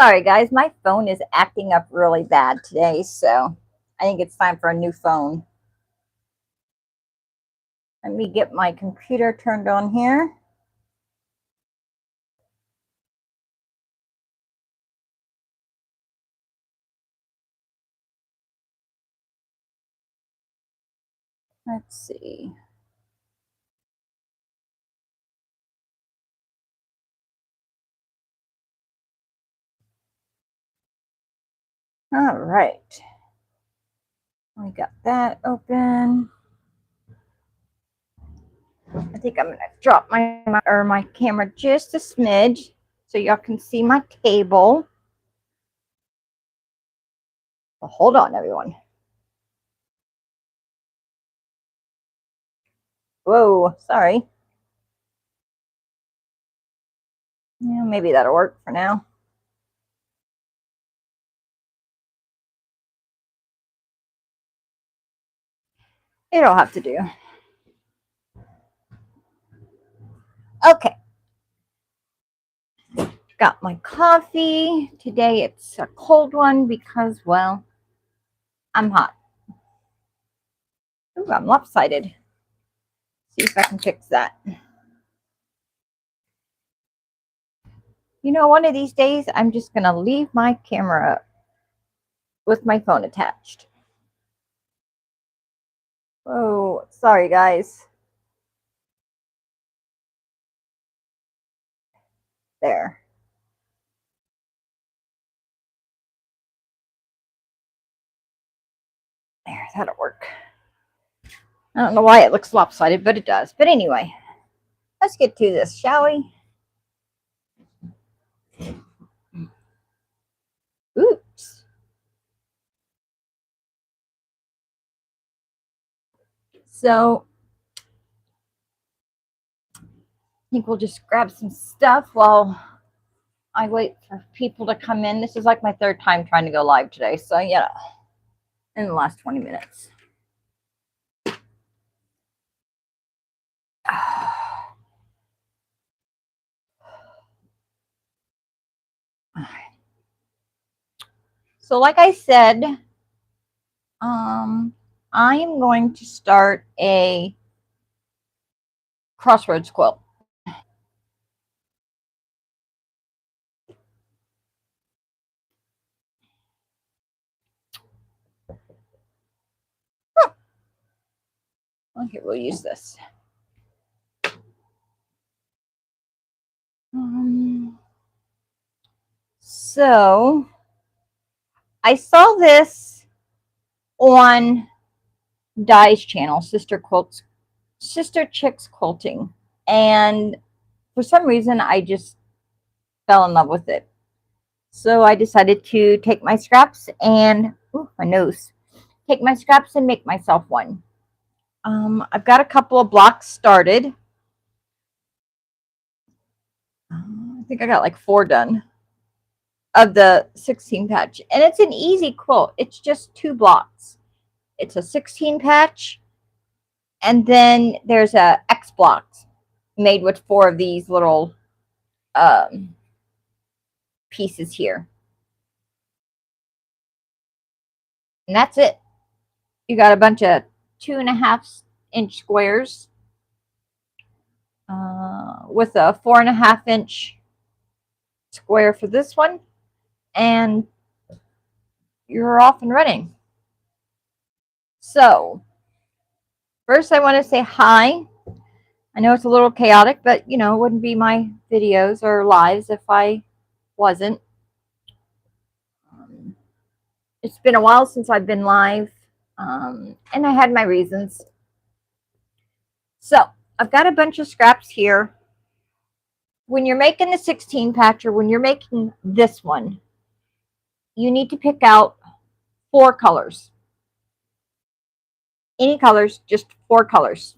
Sorry, guys, my phone is acting up really bad today, so I think it's time for a new phone. Let me get my computer turned on here. Let's see. All right. We got that open. I think I'm going to drop my camera just a smidge so y'all can see my table. Well, hold on, everyone. Whoa, sorry. Yeah, maybe that'll work for now. It'll have to do. Okay. Got my coffee. Today it's a cold one because, well, I'm hot. Ooh, I'm lopsided. See if I can fix that. You know, one of these days, I'm just going to leave my camera up with my phone attached. Oh, sorry, guys. There. There, that'll work. I don't know why it looks lopsided, but it does. But anyway, let's get to this, shall we? Oops. So, I think we'll just grab some stuff while I wait for people to come in. This is like my third time trying to go live today. So, yeah, in the last 20 minutes. So, like I said, I am going to start a Crossroads quilt. Okay, we'll use this. So I saw this on Di's channel, Sister Chicks Quilting, and for some reason I just fell in love with it. So I decided to take my scraps and my nose, take my scraps and make myself one. I've got a couple of blocks started. I think I got like 4 done of the 16 patch, and it's an easy quilt. It's just 2 blocks. It's a 16 patch, and then there's a X block made with 4 of these little pieces here, and that's it. You got a bunch of 2.5-inch squares with a 4.5-inch square for this one, and you're off and running. So first I want to say hi. I know it's a little chaotic, but you know, it wouldn't be my videos or lives if I wasn't. It's been a while since I've been live, and I had my reasons. So I've got a bunch of scraps here. When you're making the 16 patch, or when you're making this one, you need to pick out 4 colors. Any colors, just 4 colors.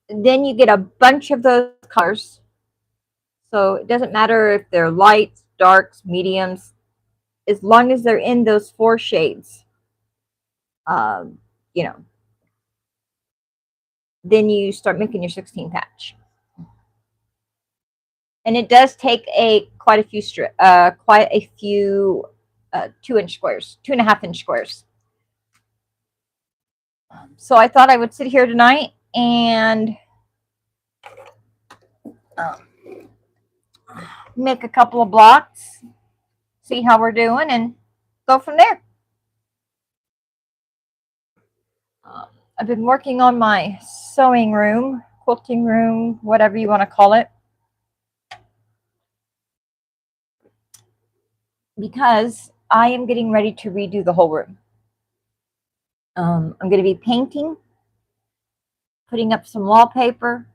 Then you get a bunch of those colors. So it doesn't matter if they're lights, darks, mediums, as long as they're in those 4 shades. You know, then you start making your 16 patch. And it does take quite a few 2-inch squares, 2.5-inch squares. So I thought I would sit here tonight and make a couple of blocks, see how we're doing, and go from there. I've been working on my sewing room, quilting room, whatever you want to call it, because I am getting ready to redo the whole room. I'm going to be painting, putting up some wallpaper,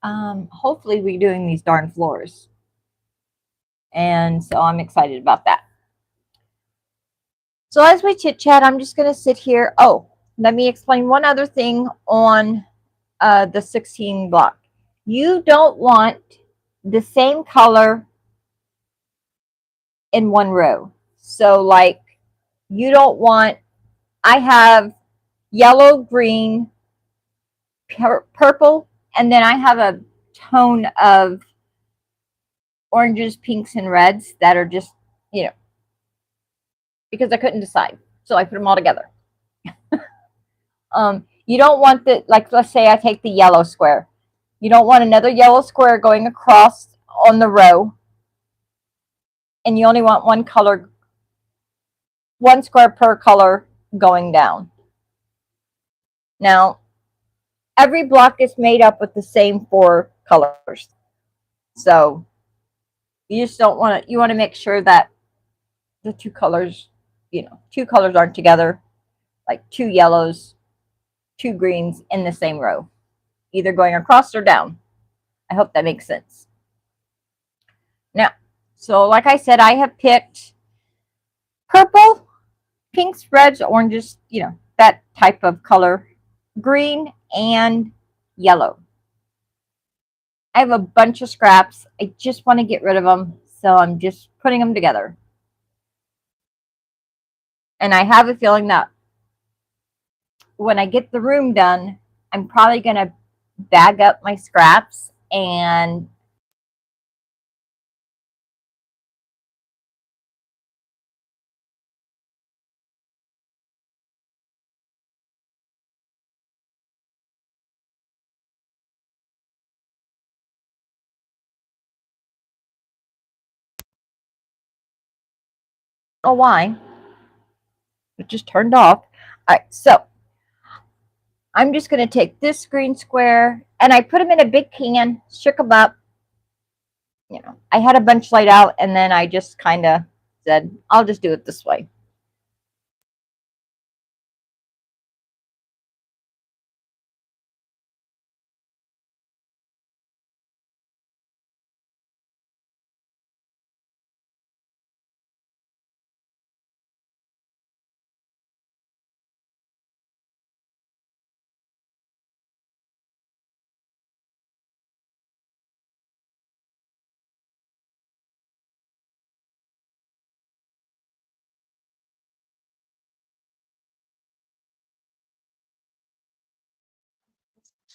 hopefully redoing these darn floors. And so I'm excited about that. So as we chit chat, I'm just going to sit here. Oh, let me explain one other thing on the 16 block. You don't want the same color in one row. So like you don't want, I have yellow, green, purple, and then I have a tone of oranges, pinks, and reds that are just, because I couldn't decide. So I put them all together. You don't want the, like, let's say I take the yellow square. You don't want another yellow square going across on the row. And you only want one square per color going down. Now, every block is made up with the same 4 colors. So you just don't want to, you want to make sure that the 2 colors, 2 colors aren't together, like 2 yellows, 2 greens in the same row, either going across or down. I hope that makes sense. Now, so like I said, I have picked purple, pinks, reds, oranges, that type of color, green, and yellow. I have a bunch of scraps. I just want to get rid of them, so I'm just putting them together. And I have a feeling that when I get the room done, I'm probably going to bag up my scraps and I don't know why. It just turned off. All right, so I'm just going to take this green square and I put them in a big can, shook them up. I had a bunch laid out and then I just kind of said, I'll just do it this way.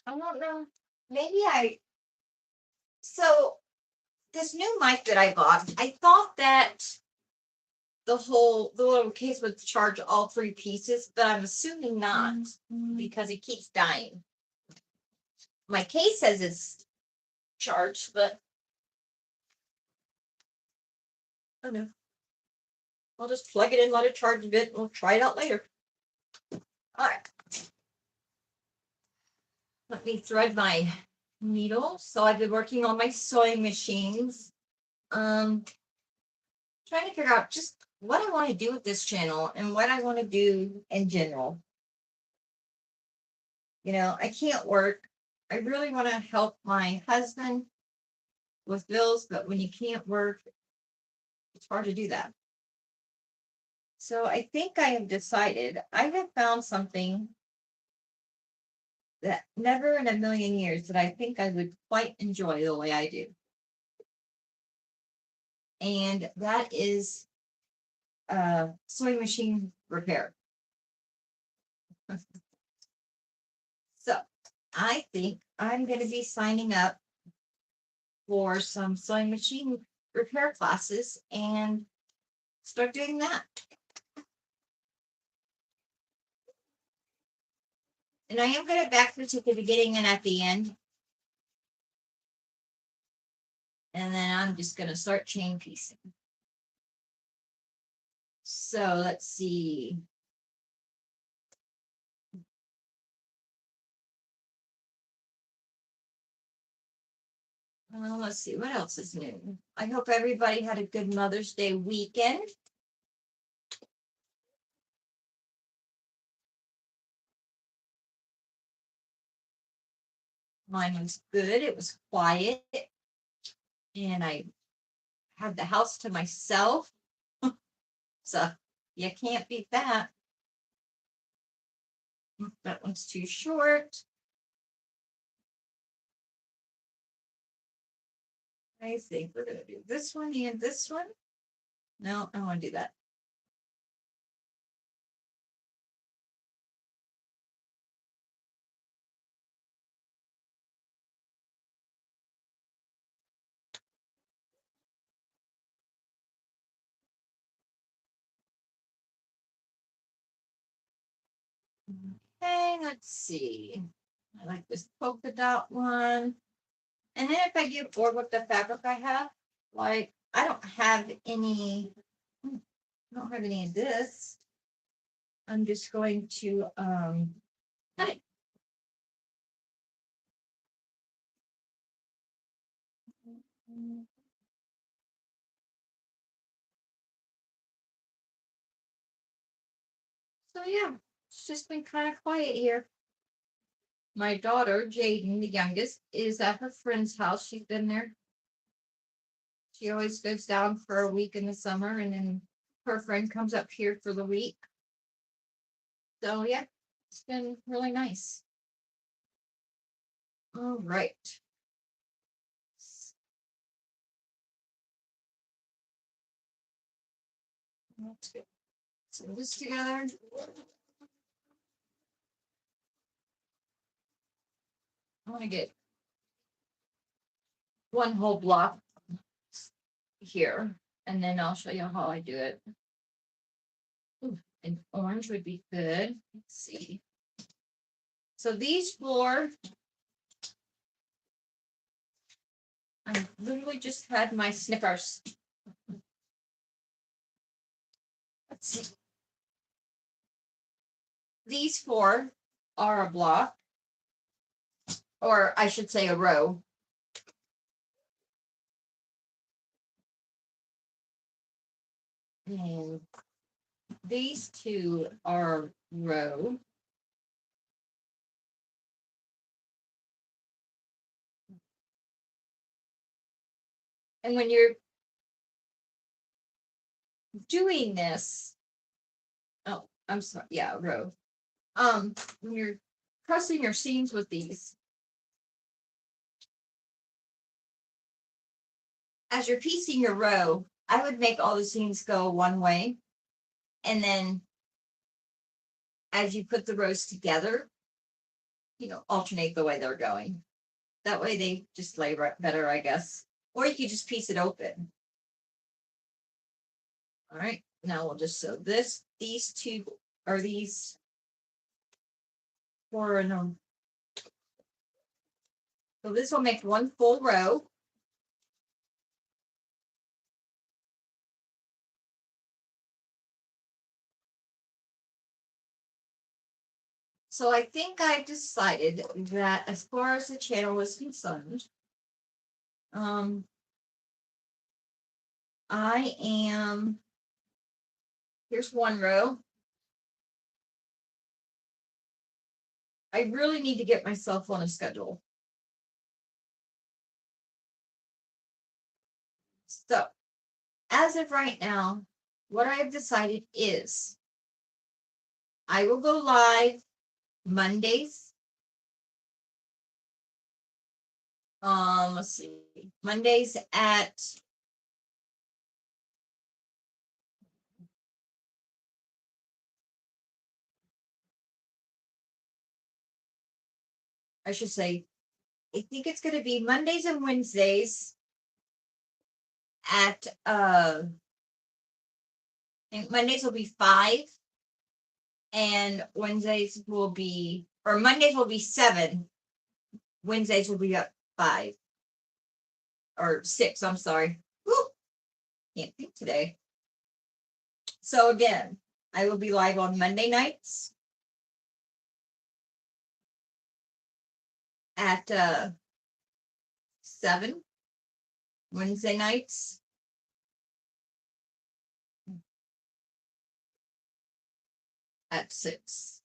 I don't know. So this new mic that I bought, I thought that the little case would charge all 3 pieces, but I'm assuming not because it keeps dying. My case says it's charged, but I don't know. I'll just plug it in, let it charge a bit, and we'll try it out later. All right. Let me thread my needle. So I've been working on my sewing machines. Trying to figure out just what I want to do with this channel and what I want to do in general. I can't work. I really want to help my husband with bills, but when you can't work, it's hard to do that. So I think I have decided, I have found something that never in a million years that I think I would quite enjoy the way I do. And that is sewing machine repair. So I think I'm going to be signing up for some sewing machine repair classes and start doing that. And I am going to backstitch at the beginning and at the end. And then I'm just going to start chain piecing. So let's see. Let's see, what else is new? I hope everybody had a good Mother's Day weekend. Mine was good. It was quiet. And I had the house to myself. So you can't beat that. That one's too short. I think we're going to do this one and this one. No, I don't want to do that. Okay, let's see. I like this polka dot one. And then if I get bored with the fabric I have, like I don't have any of this. I'm just going to cut it. So yeah, it's just been kind of quiet here. My daughter, Jaden, the youngest, is at her friend's house. She's been there. She always goes down for a week in the summer, and then her friend comes up here for the week. So yeah, it's been really nice. All right. Let's get some of this together. I want to get one whole block here, and then I'll show you how I do it. Ooh, an orange would be good. Let's see. So these four, I literally just had my snippers. Let's see. These four are a block, or I should say a row. And these two are row. And when you're doing this, oh, I'm sorry, yeah, row. When you're pressing your seams with these, as you're piecing your row, I would make all the seams go one way. And then as you put the rows together, alternate the way they're going. That way they just lay better, I guess. Or you could just piece it open. All right, now we'll just sew this. These two are these four and so this will make one full row. So I think I decided that as far as the channel was concerned, I am, here's one row. I really need to get myself on a schedule. So as of right now, what I have decided is I will go live Mondays. Let's see, Mondays at I should say, I think it's going to be Mondays and Wednesdays at I think Mondays will be 5, and Mondays will be 7. Wednesdays will be up 5 or 6. I'm sorry. Woo! Can't think today. So again, I will be live on Monday nights at 7. Wednesday nights at 6.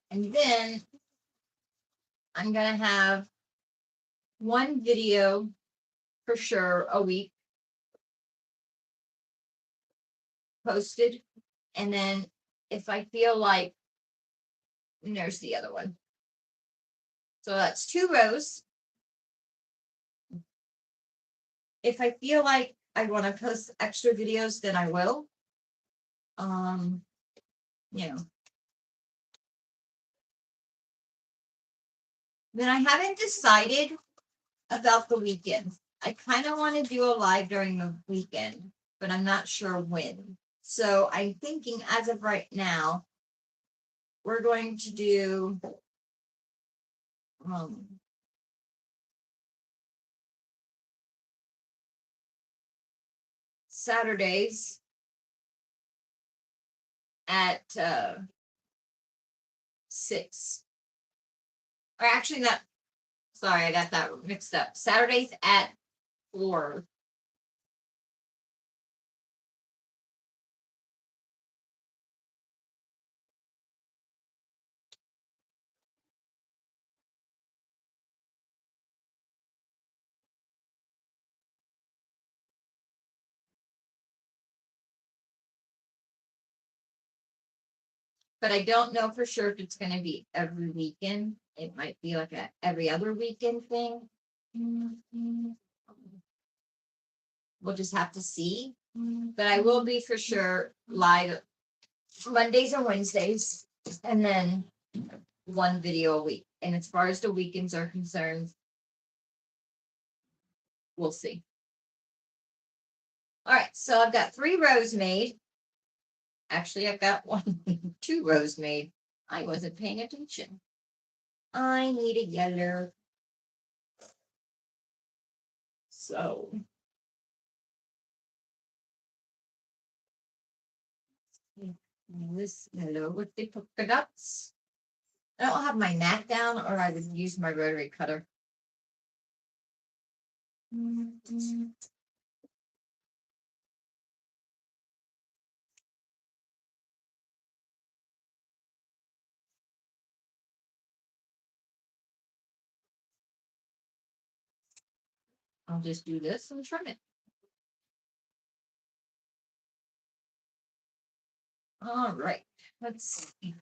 And then I'm going to have one video for sure a week posted. And then if I feel like, and there's the other one. So that's 2 rows. If I feel like I want to post extra videos, then I will. You know. Then I haven't decided about the weekend. I kind of want to do a live during the weekend, but I'm not sure when. So I'm thinking as of right now, we're going to do Saturdays at 6. Or actually, not. Sorry, I got that mixed up. Saturdays at 4. But I don't know for sure if it's going to be every weekend. It might be like a every other weekend thing. We'll just have to see. But I will be for sure live Mondays and Wednesdays, and then one video a week. And as far as the weekends are concerned, we'll see. All right, so I've got 3 rows made. Actually, I've got 2 rows made. I wasn't paying attention. I need a yellow. So this yellow with the polka dots. I don't have my mat down, or I would use my rotary cutter. I'll just do this and trim it. All right, let's see.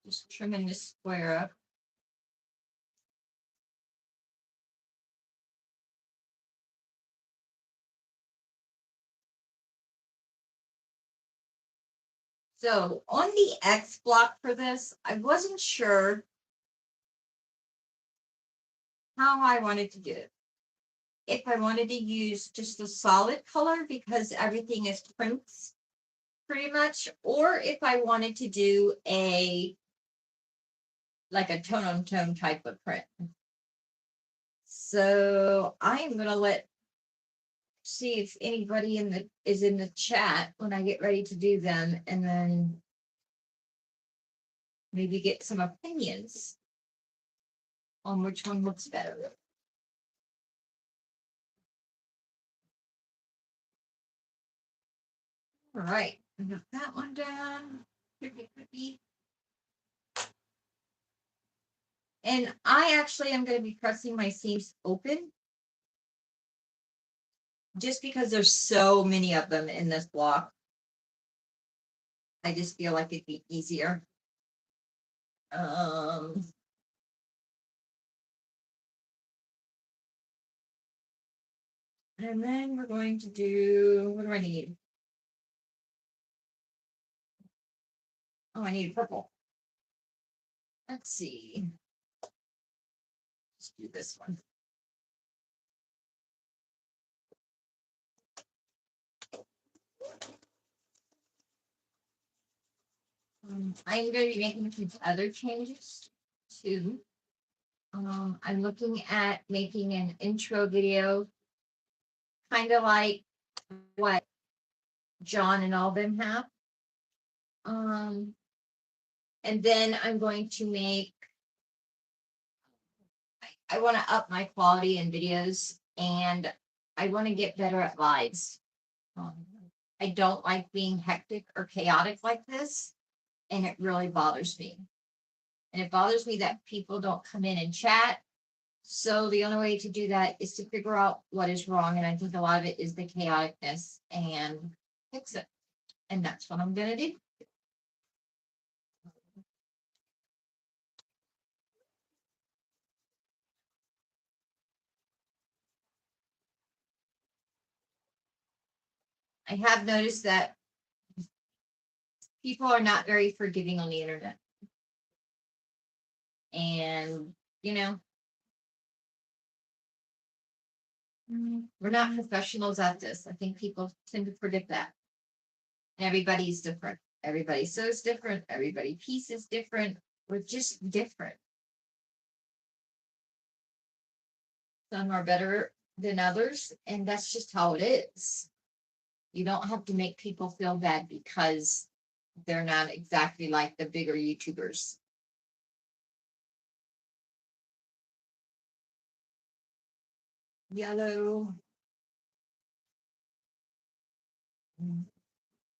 Just trimming this square up. So on the X block for this, I wasn't sure how I wanted to do it. If I wanted to use just a solid color because everything is prints pretty much, or if I wanted to do like a tone on tone type of print. So I am gonna see if anybody is in the chat when I get ready to do them, and then maybe get some opinions on which one looks better. All right, I got that one down. And I actually am going to be pressing my seams open just because there's so many of them in this block. I just feel like it'd be easier. And then we're going to do, what do I need? Oh, I need purple. Let's see. Let's do this one. I'm going to be making some other changes too. I'm looking at making an intro video, kind of like what John and all them have. And then I'm going to make, I want to up my quality in videos, and I want to get better at lives. I don't like being hectic or chaotic like this, and it really bothers me. And it bothers me that people don't come in and chat. So the only way to do that is to figure out what is wrong. And I think a lot of it is the chaoticness and fix it. And that's what I'm going to do. I have noticed that people are not very forgiving on the internet. And, you know, we're not professionals at this. I think people tend to forget that. And everybody's different. Everybody sews different. Everybody pieces different. We're just different. Some are better than others, and that's just how it is. You don't have to make people feel bad because they're not exactly like the bigger YouTubers. Yellow.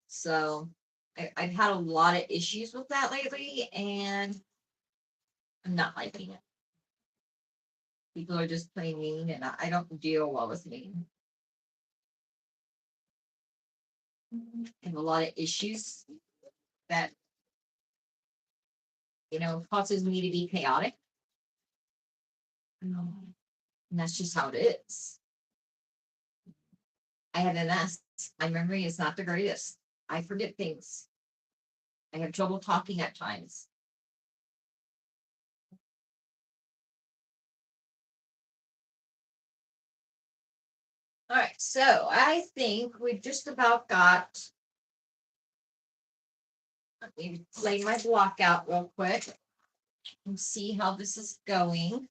So I've had a lot of issues with that lately, and I'm not liking it. People are just plain mean, and I don't deal well with mean. I have a lot of issues that, causes me to be chaotic. And that's just how it is. I have MS. My memory is not the greatest. I forget things. I have trouble talking at times. All right, so I think we've just about got. Let me lay my block out real quick and see how this is going.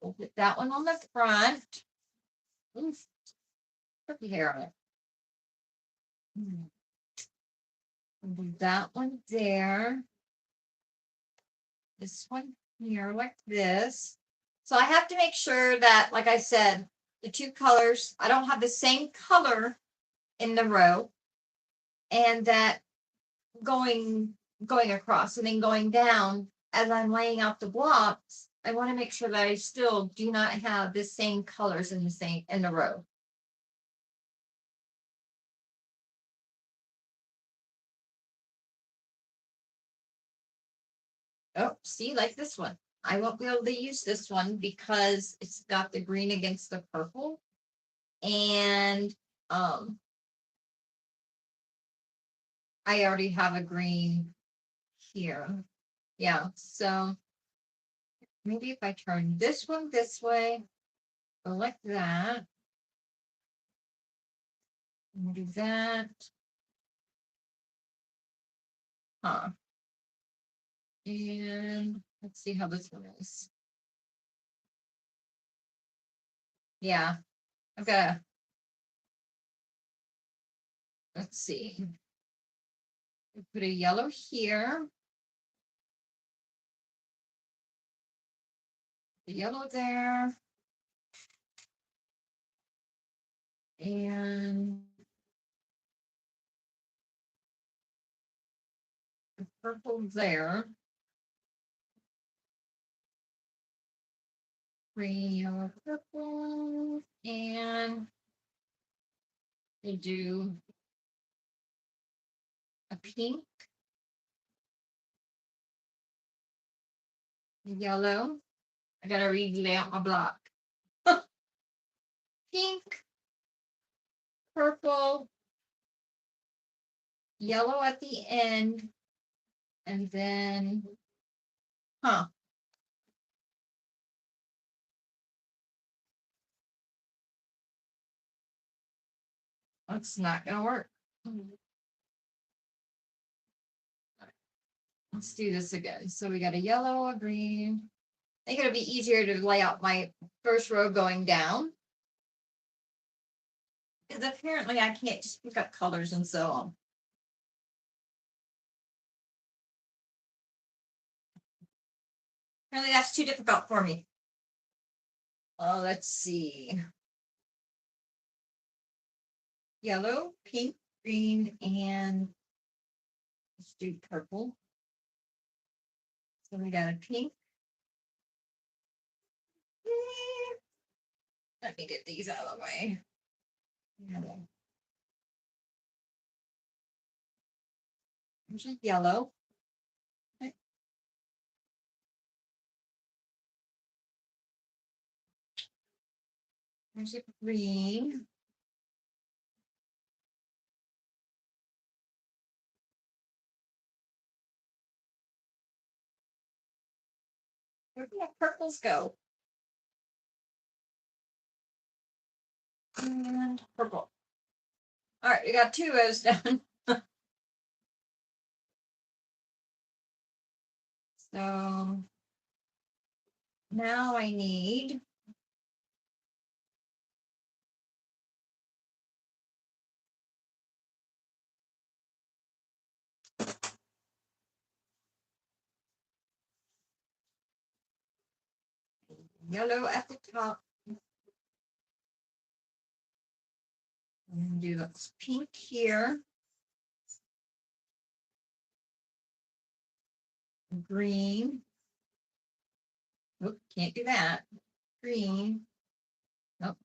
We'll put that one on the front. Oof, put the hair on it. We'll do that one there. This one here like this. So I have to make sure that, like I said, the two colors, I don't have the same color in the row, and that going across and then going down as I'm laying out the blocks, I want to make sure that I still do not have the same colors in the row. Oh, see, like this one. I won't be able to use this one because it's got the green against the purple. And I already have a green here. Yeah, so maybe if I turn this one this way, go like that. And do that. Huh. And let's see how this one is. Yeah, I've got a, let's see. Put a yellow here. The yellow there. And the purple there. Green, yellow, purple. And they do a pink, yellow. I gotta relay out my block. Pink, purple, yellow at the end, and then, that's not gonna work. Let's do this again. So we got a yellow, a green. I think it'll be easier to lay out my first row going down. Because apparently I can't just pick up colors and so on. Apparently that's too difficult for me. Oh, let's see. Yellow, pink, green, and let's do purple. So we got a pink. Let me get these out of the way. There's a yellow. Okay. There's a green. Where do my purples go? And purple. All right, we got 2 rows done. So now I need yellow at the top. And do this pink here. Green. Oop, can't do that. Green. Nope.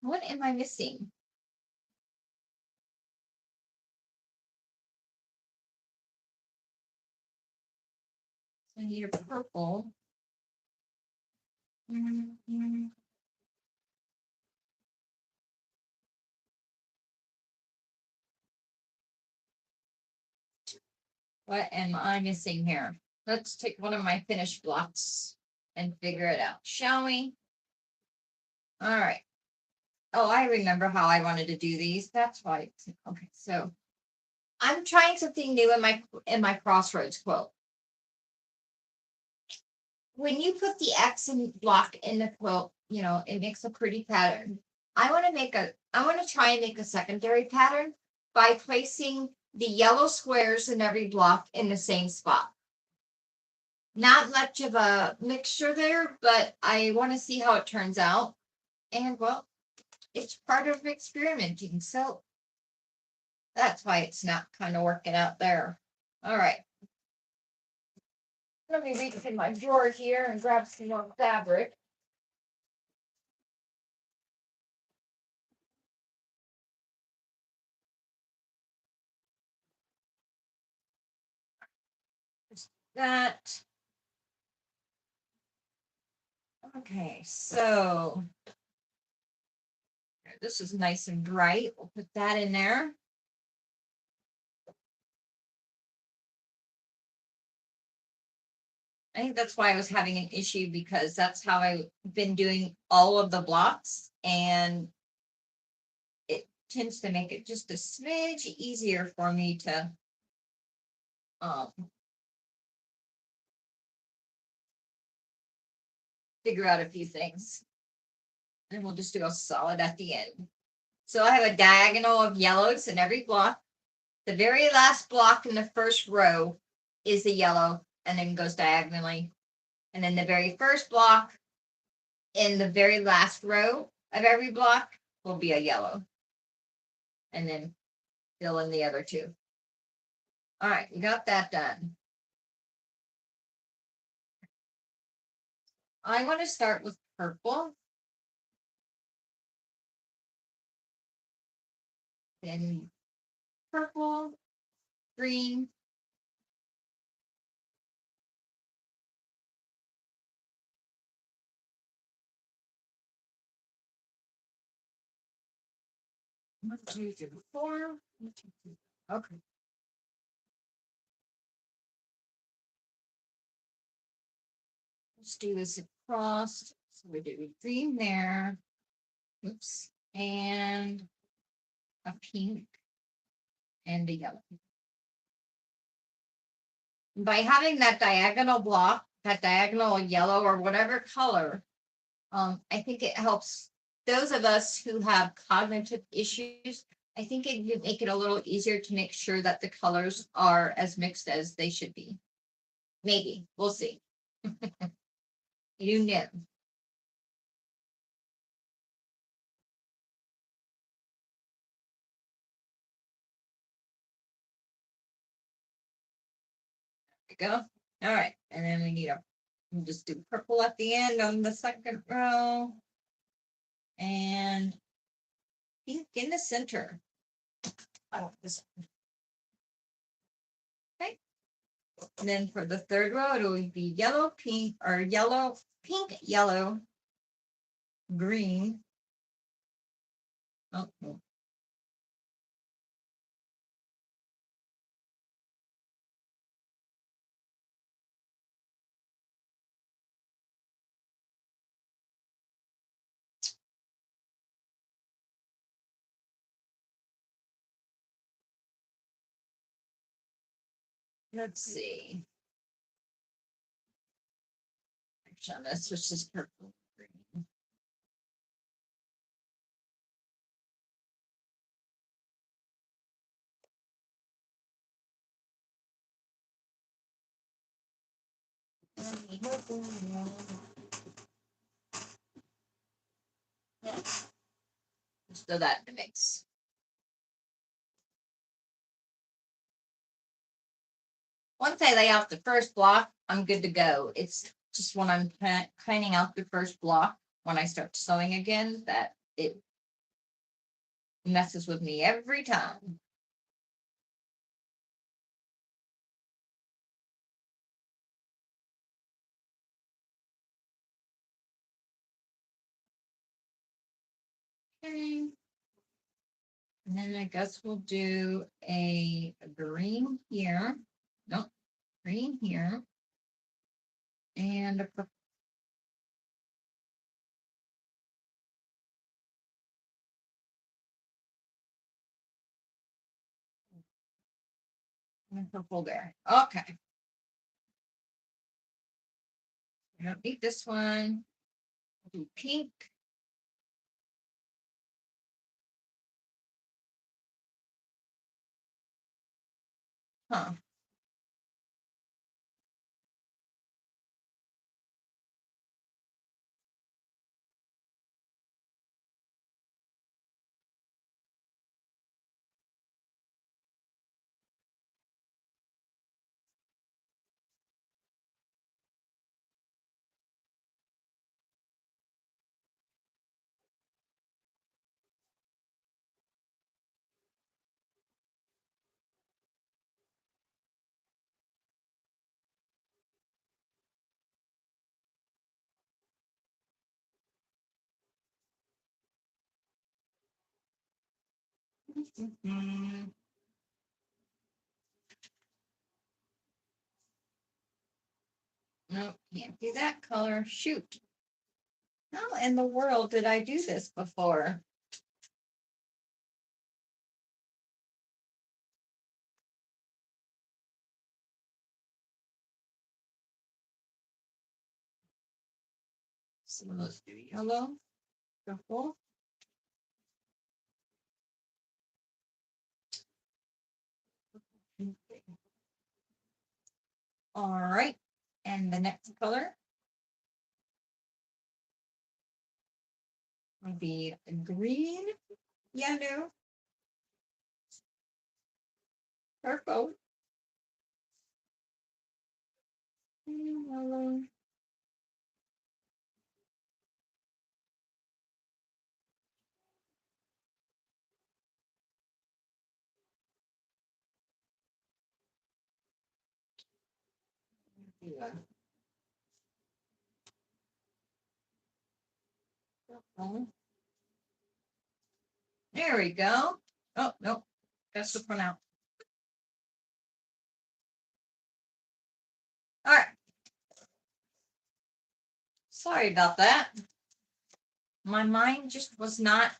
What am I missing? I need a purple. What am I missing here? Let's take one of my finished blocks and figure it out, shall we? All right. Oh, I remember how I wanted to do these. That's why. Okay, so I'm trying something new in my Crossroads quilt. When you put the accent block in the quilt, it makes a pretty pattern. I want to try and make a secondary pattern by placing the yellow squares in every block in the same spot. Not much of a mixture there, but I want to see how it turns out. And well, it's part of experimenting. So that's why it's not kind of working out there. All right. Let me reach in my drawer here and grab some more fabric. That. Okay, so this is nice and bright. We'll put that in there. I think that's why I was having an issue, because that's how I've been doing all of the blocks, and it tends to make it just a smidge easier for me to figure out a few things. And we'll just do a solid at the end. So I have a diagonal of yellows in every block. The very last block in the first row is the yellow, and then goes diagonally. And then the very first block in the very last row of every block will be a yellow. And then fill in the other 2. All right, you got that done. I want to start with purple. Then purple, green. One, two, three, four. Okay. Let's do this across. So we do green there. Oops. And a pink and a yellow. By having that diagonal block, that diagonal yellow or whatever color, I think it helps those of us who have cognitive issues. I think it would make it a little easier to make sure that the colors are as mixed as they should be. Maybe we'll see. You know. Go. All right, and then we need a. We'll just do purple at the end on the second row, and pink in the center. I want this. Okay. And then for the third row, it will be yellow, pink, or yellow, pink, yellow, green. Oh, oh. Let's see. Actually, I'm gonna switch this purple. Green. Just throw that in the mix. Once I lay out the first block, I'm good to go. It's just when I'm cleaning out the first block, when I start sewing again, that it messes with me every time. Okay. And then I guess we'll do a green here. Nope, green here. And a purple. And purple there. Okay. I don't need this one. I'll do pink. Huh. Mm-hmm. No, can't do that color. Shoot. How in the world did I do this before? So let's do yellow, purple. All right. And the next color will be green, yellow, purple, yellow. Yeah. There we go. Oh, no. That's the front out. All right. Sorry about that. My mind just was not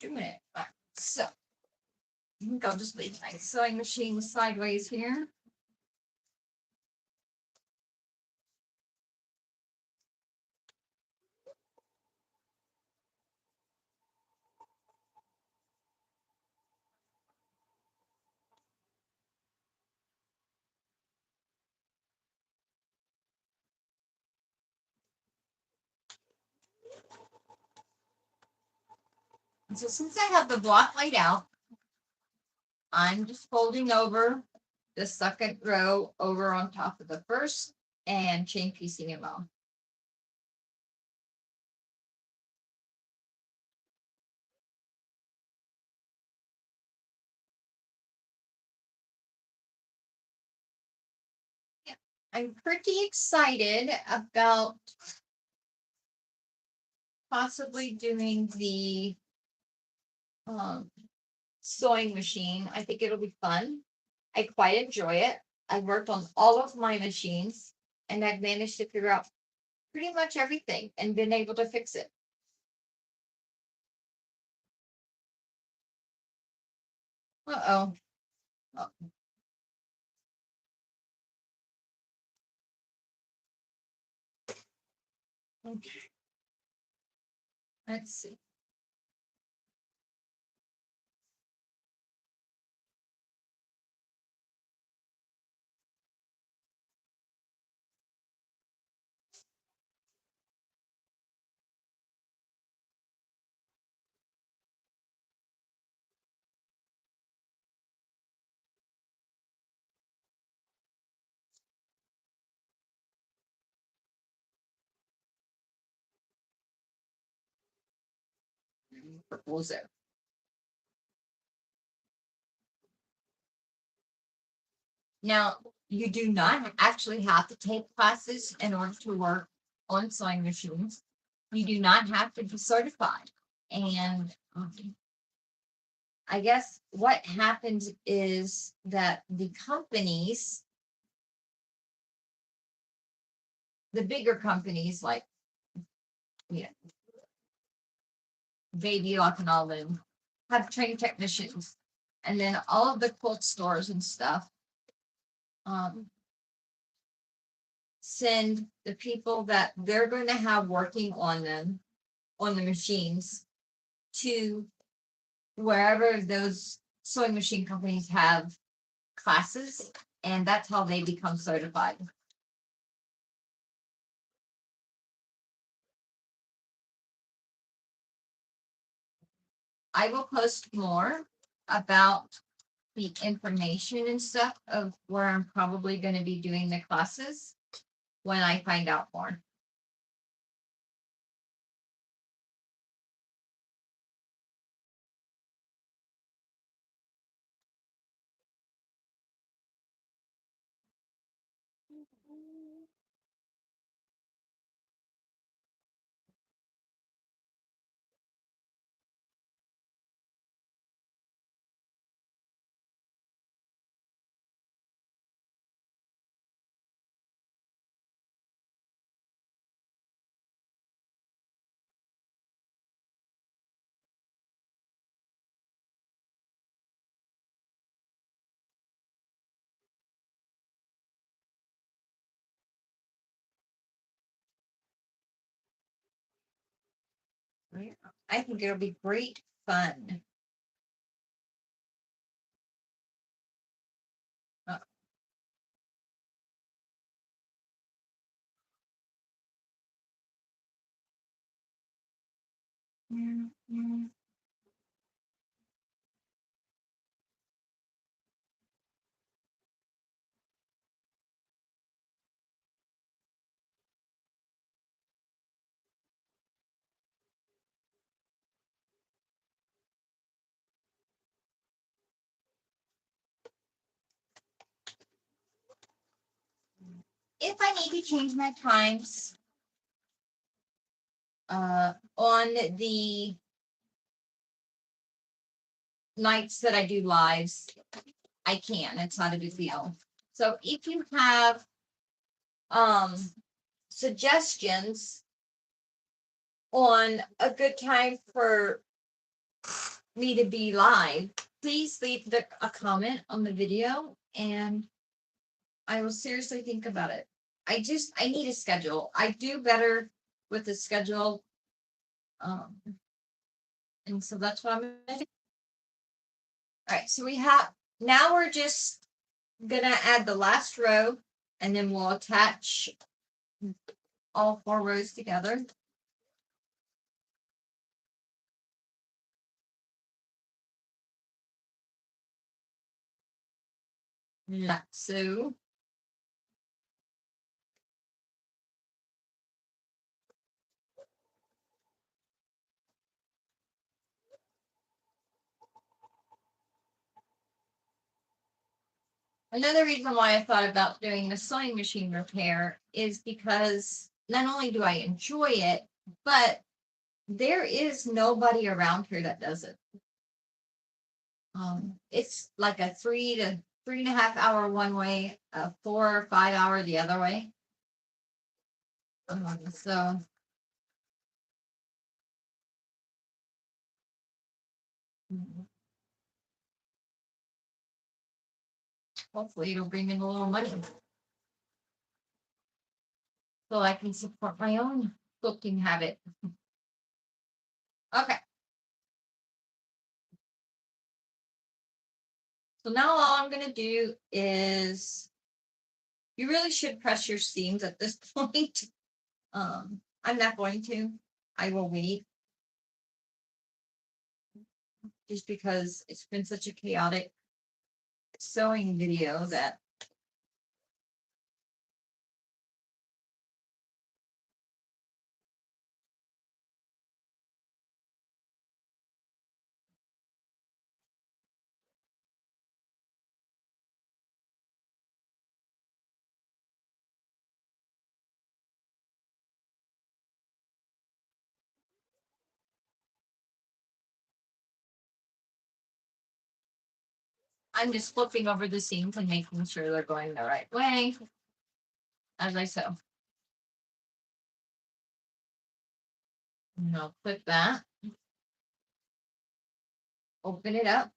doing it. All right. So, I think I'll just leave my sewing machine sideways here. And so since I have the block laid out, I'm just folding over the second row over on top of the first and chain piecing it on. I'm pretty excited about possibly doing the sewing machine. I think it'll be fun. I quite enjoy it. I've worked on all of my machines and I've managed to figure out pretty much everything and been able to fix it. Uh-oh. Oh, okay. Let's see. Purple there. Now, you do not actually have to take classes in order to work on sewing machines. You do not have to be certified. And I guess what happens is that the companies, the bigger companies like, you know, Baby Lock and all them, have trained technicians. And then all of the quilt stores and stuff um, send the people that they're going to have working on them, on the machines, to wherever those sewing machine companies have classes, and that's how they become certified. I will post more about the information and stuff of where I'm probably going to be doing the classes when I find out more. I think it'll be great fun. Uh, mm, mm. if I need to change my times on the nights that I do lives, I can. It's not a big deal. So if you have suggestions on a good time for me to be live, please leave a comment on the video and I will seriously think about it. I need a schedule. I do better with the schedule. Um, and so that's what I'm gonna do. All right, so now we're just gonna add the last row and then we'll attach all 4 rows together. Like so. Another reason why I thought about doing the sewing machine repair is because not only do I enjoy it, but there is nobody around here that does it. It's like a 3.5 hour one way, a 4 or 5 hour the other way. So hopefully it'll bring in a little money so I can support my own cooking habit. Okay. So now all I'm gonna do is, you really should press your seams at this point. I'm not going to. I will wait. Just because it's been such a chaotic sewing video that I'm just flipping over the seams and making sure they're going the right way as I sew. And I'll clip that. Open it up.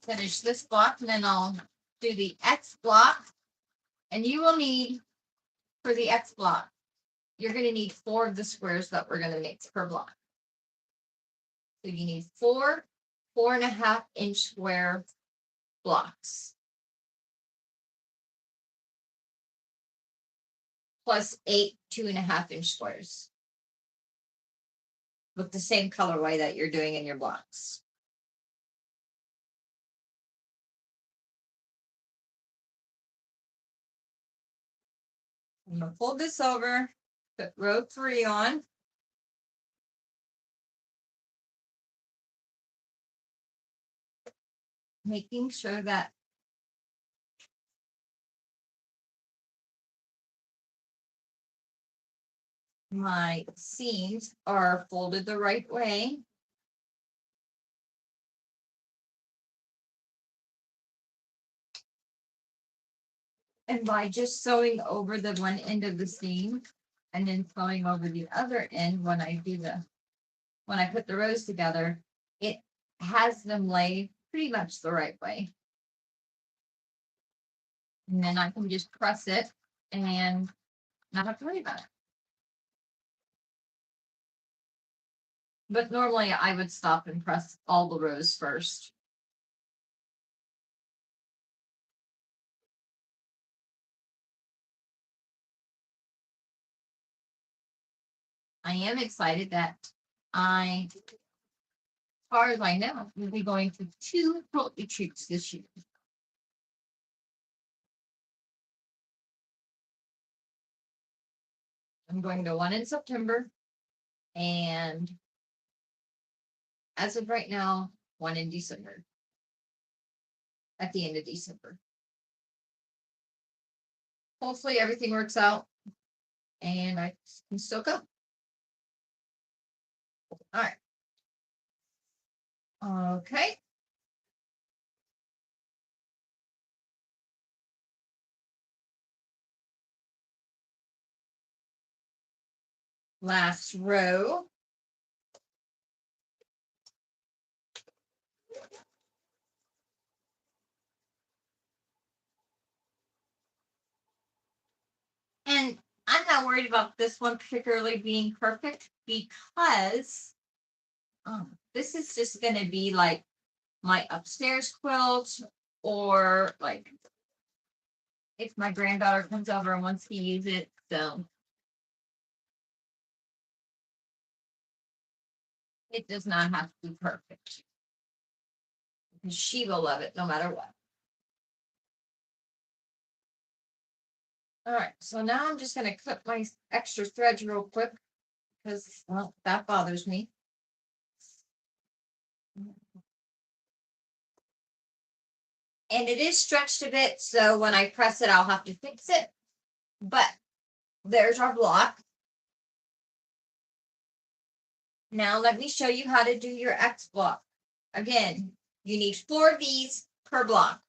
Finish this block and then I'll do the X block. And you will need, for the X block, you're going to need 4 of the squares that we're going to make per block. So you need 4 4.5-inch square blocks. Plus 8 2.5-inch squares. With the same colorway that you're doing in your blocks. I'm going to fold this over, put row 3 on. Making sure that my seams are folded the right way. And by just sewing over the one end of the seam and then sewing over the other end when I put the rows together, it has them lay pretty much the right way. And then I can just press it and not have to worry about it. But normally I would stop and press all the rows first. I am excited that I far as I know, we'll be going to 2 quilt retreats this year. I'm going to one in September, and as of right now, one in December. At the end of December. Hopefully everything works out and I can still go. All right. Okay. Last row. And I'm not worried about this one particularly being perfect because this is just going to be like my upstairs quilt, or like if my granddaughter comes over and wants to use it. So it does not have to be perfect. She will love it no matter what. All right, so now I'm just going to clip my extra threads real quick because, well, that bothers me. And it is stretched a bit, so when I press it, I'll have to fix it. But there's our block. Now let me show you how to do your X block. Again, you need 4 of these per block.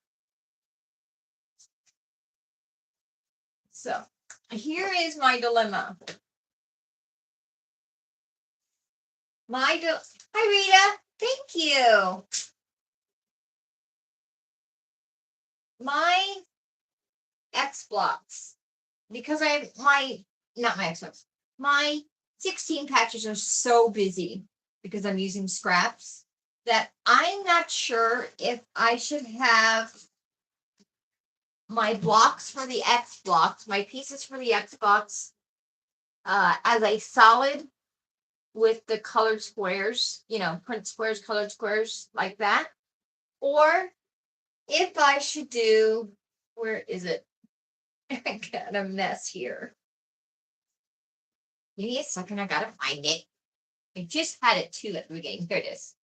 So here is my dilemma. Hi Rita, thank you. My X blocks, because not my X blocks, my 16 patches are so busy because I'm using scraps that I'm not sure if I should have my blocks for the X blocks, my pieces for the X blocks, as a solid with the colored squares, print squares, colored squares like that. Or if I should do, where is it? I got a mess here. Give me a second, I gotta find it. I just had it too at the beginning. Here it is.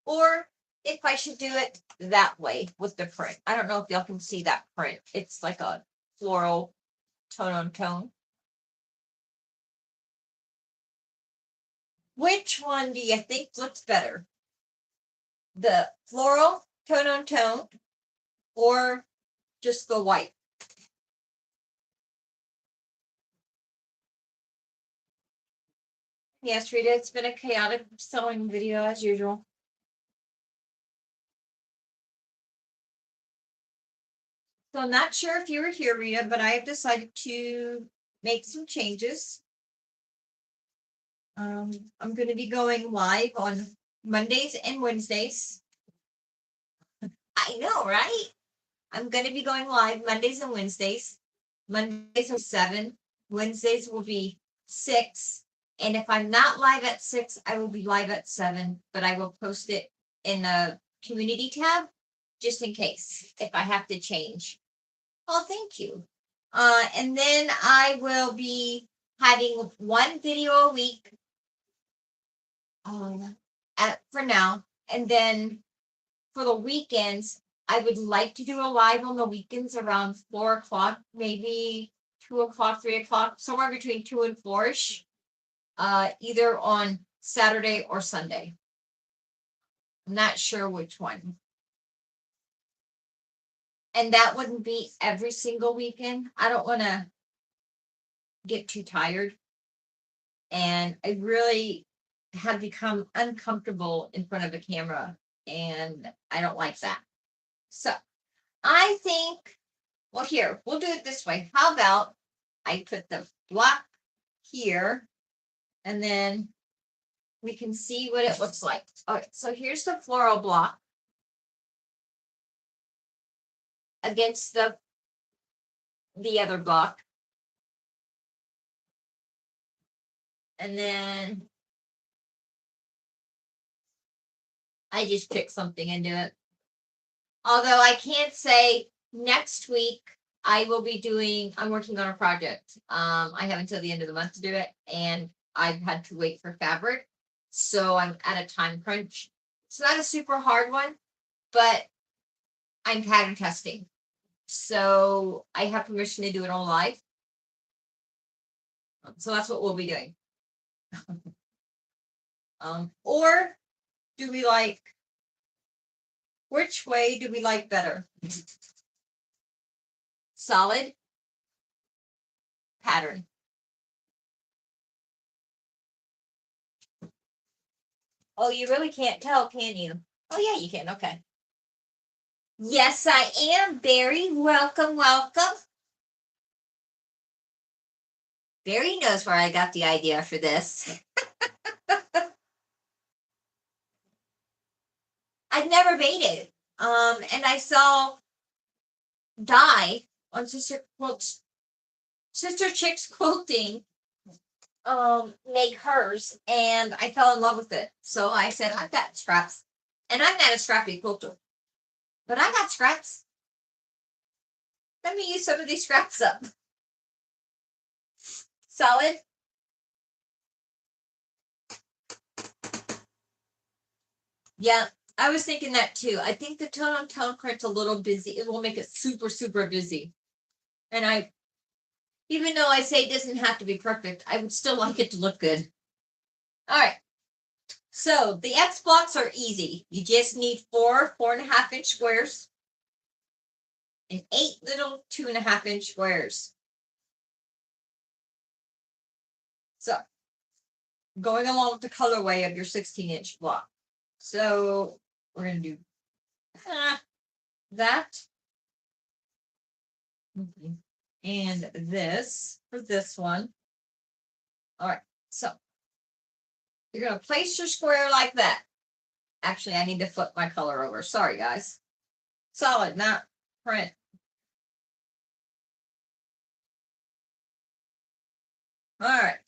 Or if I should do it that way with the print. I don't know if y'all can see that print. It's like a floral tone on tone. Which one do you think looks better? The floral tone on tone or just the white? Yes, Rita, it's been a chaotic sewing video as usual. So I'm not sure if you were here, Rita, but I have decided to make some changes. I'm going to be going live on Mondays and Wednesdays. I know, right? I'm going to be going live Mondays and Wednesdays. Mondays are 7. Wednesdays will be 6. And if I'm not live at 6, I will be live at 7. But I will post it in the community tab just in case if I have to change. Oh, thank you. And then I will be having 1 video a week for now. And then for the weekends, I would like to do a live on the weekends around 4 o'clock, maybe 2 o'clock, 3 o'clock, somewhere between 2 and 4-ish, either on Saturday or Sunday. I'm not sure which one. And that wouldn't be every single weekend. I don't want to get too tired. And I really have become uncomfortable in front of a camera, and I don't like that. So I think, well, here, we'll do it this way. How about I put the block here, and then we can see what it looks like. All right, so here's the floral block against the other block. And then I just picked something into it. Although I can't say next week I will be doing, I'm working on a project. I have until the end of the month to do it, and I've had to wait for fabric. So I'm at a time crunch. It's not a super hard one, but I'm pattern testing. So I have permission to do it on live. So that's what we'll be doing. Or do we like, which way do we like better? Solid, pattern. Oh, you really can't tell, can you? Oh, yeah, you can. Okay. Yes, I am, Barry. Welcome, welcome. Barry knows where I got the idea for this. I've never made it. And I saw Di on Sister Chick's quilting make hers, and I fell in love with it. So I said, I've got scraps. And I'm not a scrappy quilter, but I got scraps. Let me use some of these scraps up. Solid. Yeah, I was thinking that too. I think the tone on tone print's a little busy. It will make it super, super busy. And even though I say it doesn't have to be perfect, I would still like it to look good. All right. So the X blocks are easy. You just need 4.5 inch squares and 8 little 2.5 inch squares. So going along with the colorway of your 16-inch block. So we're going to do that. And this for this one. All right. So you're going to place your square like that. Actually, I need to flip my color over. Sorry, guys. Solid, not print. All right.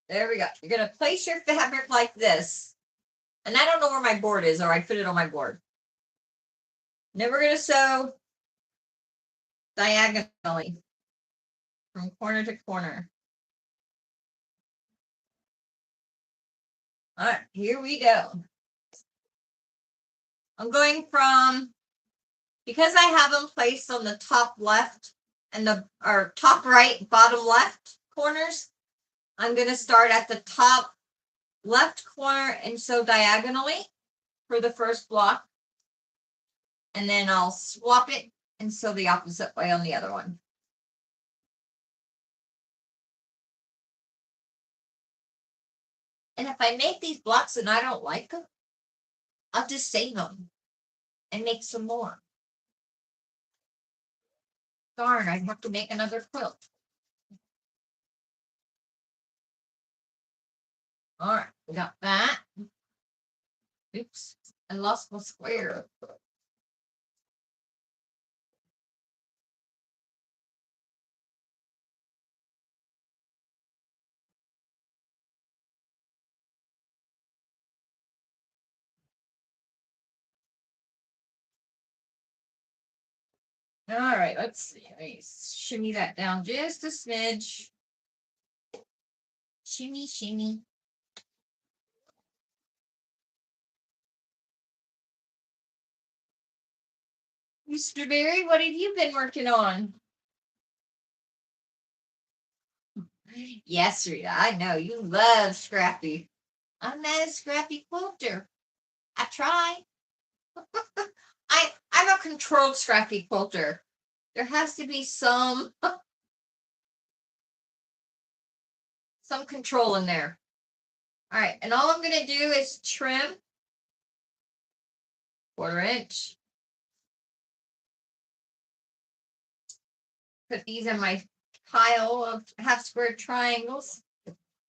There we go. You're going to place your fabric like this. And I don't know where my board is, or I put it on my board. Then we're going to sew diagonally from corner to corner. All right, here we go. I'm going from, because I have them placed on the top left and or top right, bottom left corners, I'm going to start at the top left corner and sew diagonally for the first block. And then I'll swap it and sew the opposite way on the other one. And if I make these blocks and I don't like them, I'll just save them and make some more. Darn, I'd have to make another quilt. All right, we got that. Oops, I lost my square. All right, let's see. Let me shimmy that down just a smidge. Shimmy, shimmy. Mr. Barry, what have you been working on? Yes, Rita, I know you love Scrappy. I'm not a Scrappy quilter. I try. I'm a controlled Scrappy quilter. There has to be some control in there. All right, and all I'm going to do is trim 1/4 inch. Put these in my pile of half square triangles.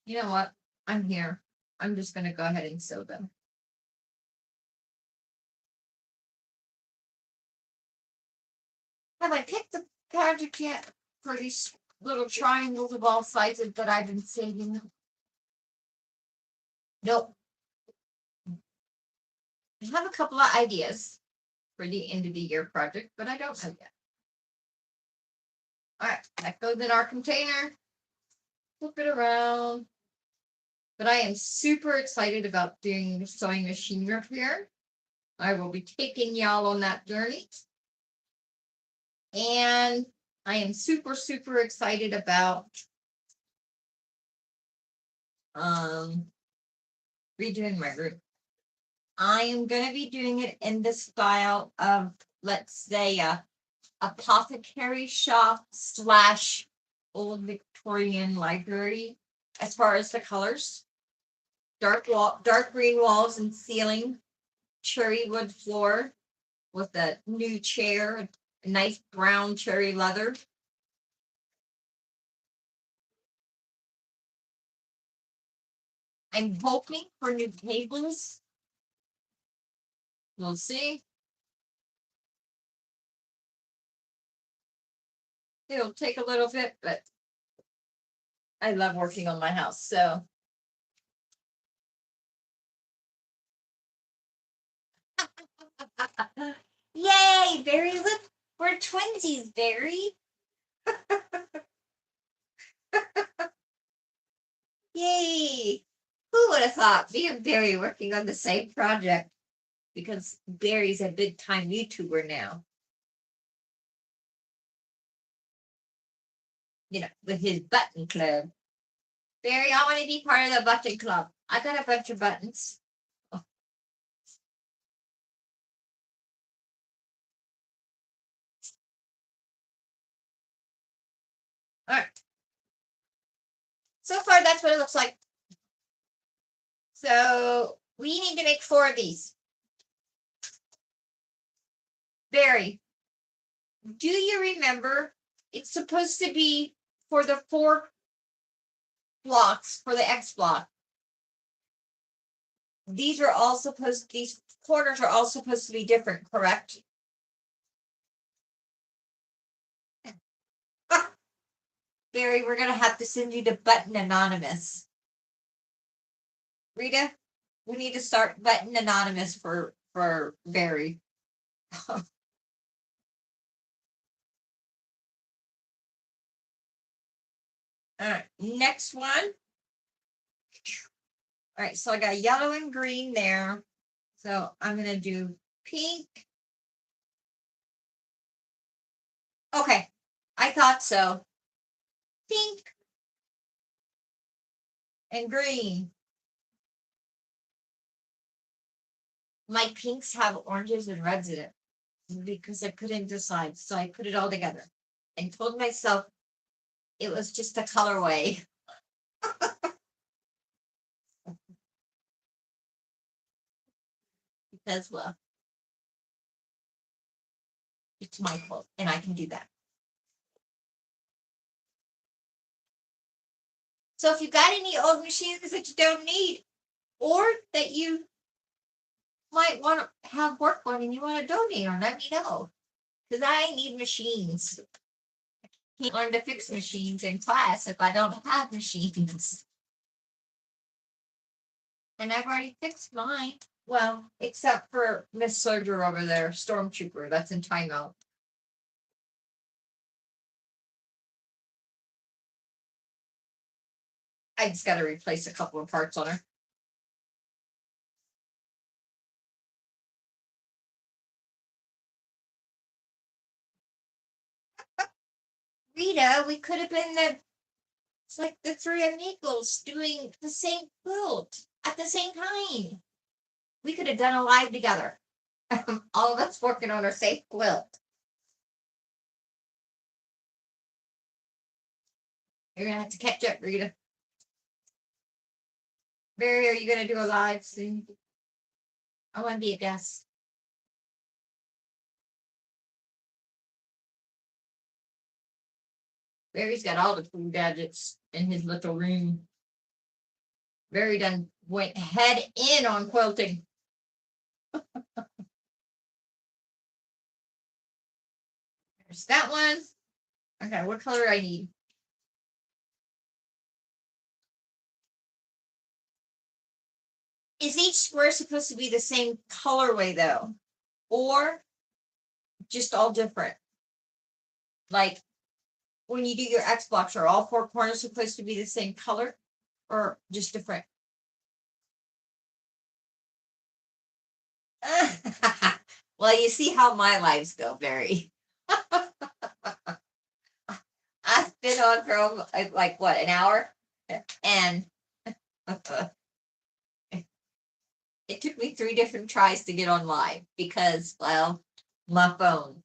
You know what? I'm here. I'm just going to go ahead and sew them. Have I picked the project yet for these little triangles of all sizes that I've been saving? Nope. I have a couple of ideas for the end of the year project, but I don't know yet. All right, that goes in our container. Flip it around. But I am super excited about doing sewing machine repair. I will be taking y'all on that journey. And I am super, super excited about redoing my room. I am going to be doing it in the style of, let's say, a apothecary shop / old Victorian library as far as the colors. Dark green walls and ceiling, cherry wood floor with a new chair, a nice brown cherry leather. I'm hoping for new tables. We'll see. It'll take a little bit, but I love working on my house. So yay, Barry, look, we're twinsies, Barry. Yay. Who would have thought me and Barry working on the same project? Because Barry's a big time YouTuber now. You know, with his button club. Barry, I want to be part of the button club. I got a bunch of buttons. Oh. All right. So far, that's what it looks like. So we need to make 4 of these. Barry, do you remember? It's supposed to be for the 4 blocks for the X block. These corners are all supposed to be different, correct? Barry, we're gonna have to send you to Button Anonymous. Rita, we need to start Button Anonymous for Barry. All right, next one. All right, so I got yellow and green there. So I'm gonna do pink. Okay, I thought so. Pink and green. My pinks have oranges and reds in it because I couldn't decide. So I put it all together and told myself it was just a colorway. Because, well, it's my fault and I can do that. So if you got any old machines that you don't need or that you might want to have work on and you want to donate on, let me know. Because I need machines. I can't learn to fix machines in class if I don't have machines. And I've already fixed mine. Well, except for Miss Soldier over there, Stormtrooper, that's in timeout. I just got to replace a couple of parts on her. Rita, we could have been it's like the 3 amigos doing the same quilt at the same time. We could have done a live together. All of us working on our safe quilt. You're gonna have to catch up, Rita. Barry, are you gonna do a live soon? I want to be a guest. Barry's got all the cool gadgets in his little room. Barry done went head in on quilting. There's that one. Okay, what color do I need? Is each square supposed to be the same colorway though? Or just all different? Like when you do your X blocks, are all four corners supposed to be the same color or just different? Well, you see how my lives go, Barry. I've been on for like what, an hour? And it took me 3 different tries to get on live because, well, my phone.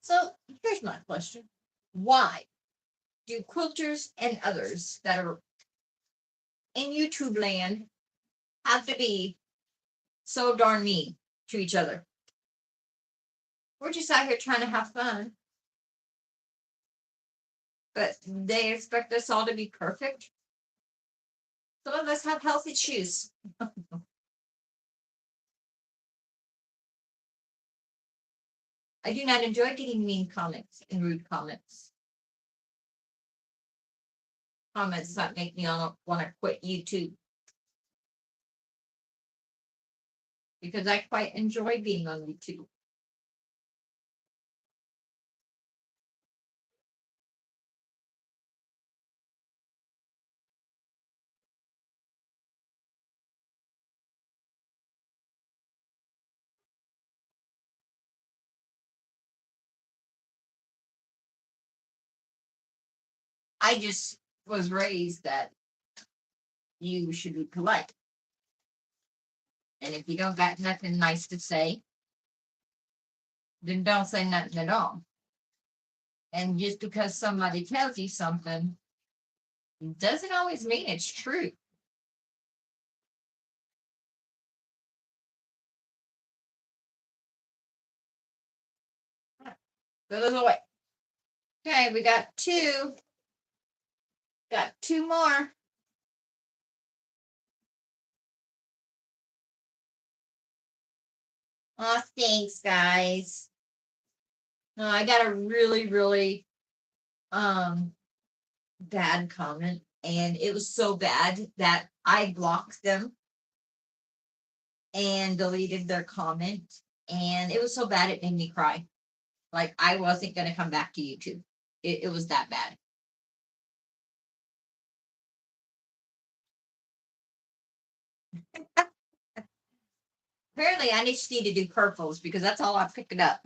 So here's my question. Why do quilters and others that are in YouTube land have to be so darn mean to each other? We're just out here trying to have fun, but they expect us all to be perfect. Some of us have health issues. I do not enjoy getting mean comments and rude comments. Comments that make me want to quit YouTube. Because I quite enjoy being on YouTube. I just was raised that you should be polite. And if you don't got nothing nice to say, then don't say nothing at all. And just because somebody tells you something doesn't always mean it's true. Go the way. Okay, we got two. Got two more. Oh, thanks, guys. No, I got a really, really bad comment, and it was so bad that I blocked them and deleted their comment. And it was so bad it made me cry. Like I wasn't gonna come back to YouTube. It was that bad. Apparently, I just need to do purples because that's all I'm picking up.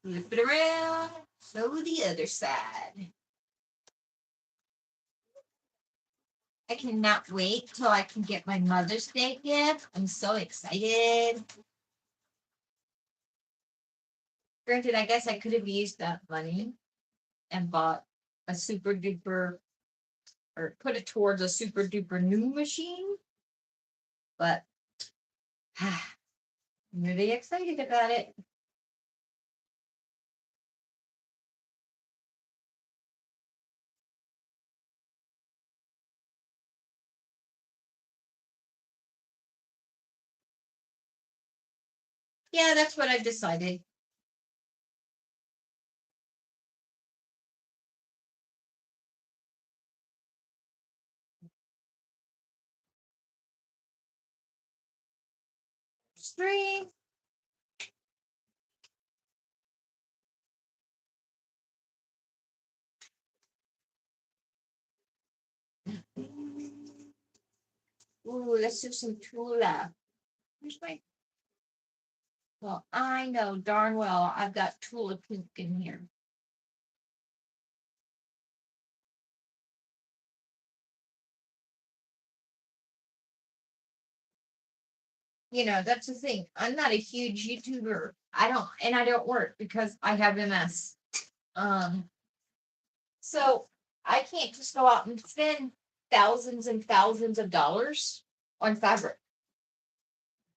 Flip it around. So the other side. I cannot wait till I can get my Mother's Day gift. I'm so excited. Granted, I guess I could have used that money and bought a super duper or put it towards a super duper new machine, but I'm really excited about it. Yeah, that's what I've decided. String. Ooh, let's do some Tula. Where's my Well, I know darn well I've got Tula Pink in here. You know, that's the thing. I'm not a huge YouTuber. I don't work because I have MS. Um, so I can't just go out and spend thousands and thousands of dollars on fabric.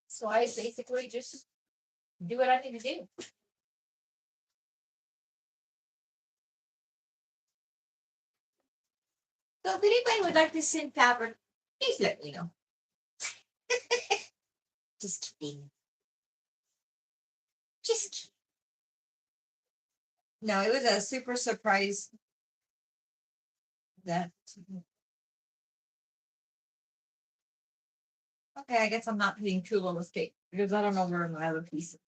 So I basically just do what I need to do. So if anybody would like to send fabric, please let me know. Just kidding. Just kidding. No, it was a super surprise that. Okay, I guess I'm not putting Tula Escape because I don't know where my other piece is.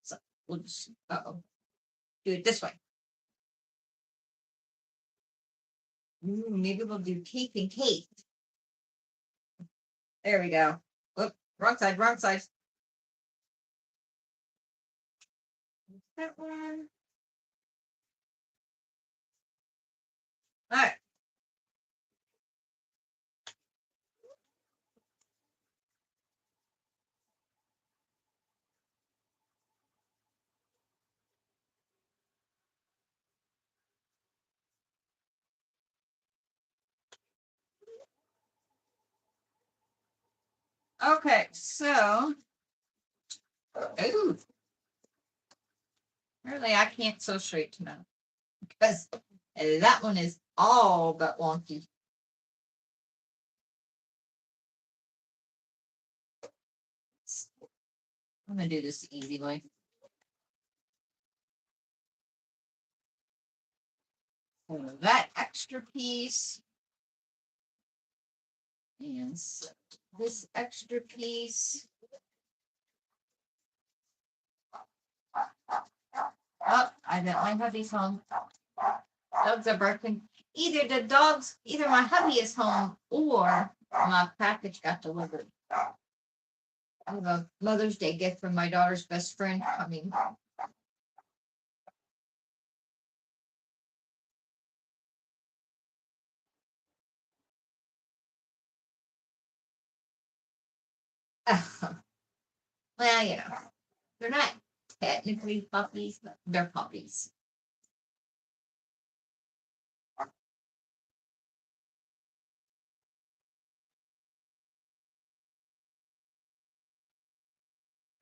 So we'll just do it this way. Maybe we'll do Cape and Cape. There we go. Whoop, wrong side, wrong side. That one. All right. Okay, so ooh, really, I can't sew straight tonight because that one is all but wonky. I'm gonna do this the easy way. So that extra piece and this extra piece. Oh, I bet my hubby's home. Dogs are barking. Either my hubby is home or my package got delivered. I have a Mother's Day gift from my daughter's best friend coming. Well, you know, they're not technically puppies, but they're puppies.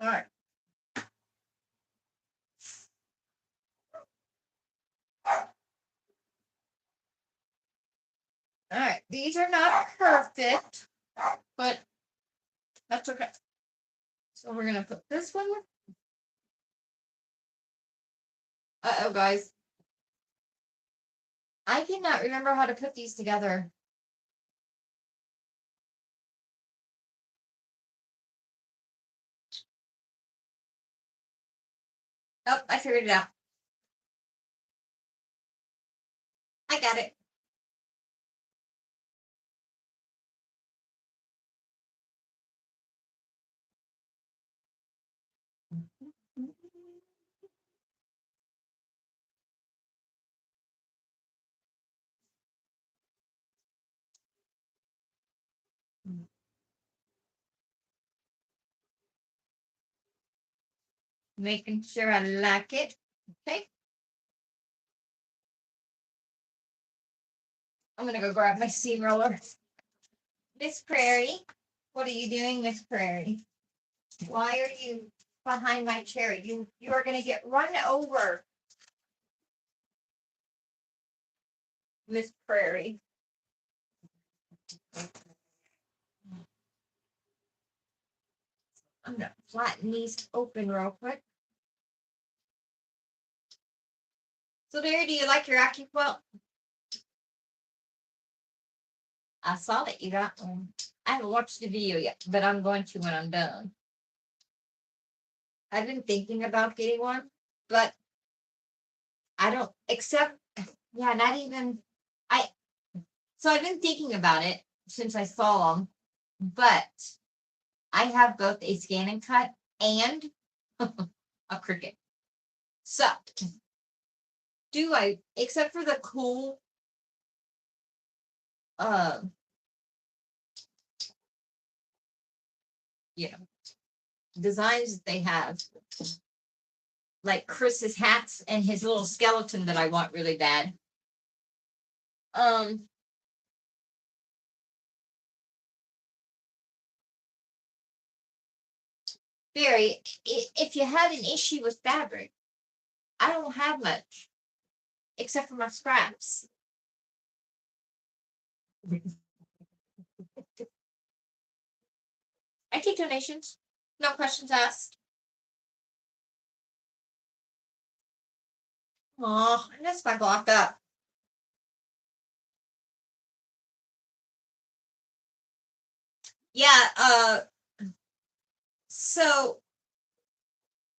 All right. All right. These are not perfect, but that's okay. So we're gonna put this one. Uh-oh, guys. I cannot remember how to put these together. Oh, I figured it out. I got it. Making sure I like it. Okay. I'm gonna go grab my steamroller. Miss Prairie, what are you doing, Miss Prairie? Why are you behind my chair? You are gonna get run over, Miss Prairie. I'm gonna flatten these open real quick. So there, do you like your AccuQuilt? I saw that you got one. I haven't watched the video yet, but I'm going to when I'm done. I've been thinking about getting one, but I don't accept. Yeah, not even. I So I've been thinking about it since I saw them, but I have both a scan and cut and a Cricut. So, do I, except for the cool, uh, you know, designs that they have, like Chris's hats and his little skeleton that I want really bad. Um, Barry, if you had an issue with fabric, I don't have much except for my scraps. I take donations, no questions asked. Oh, that's my blocked up. Yeah, so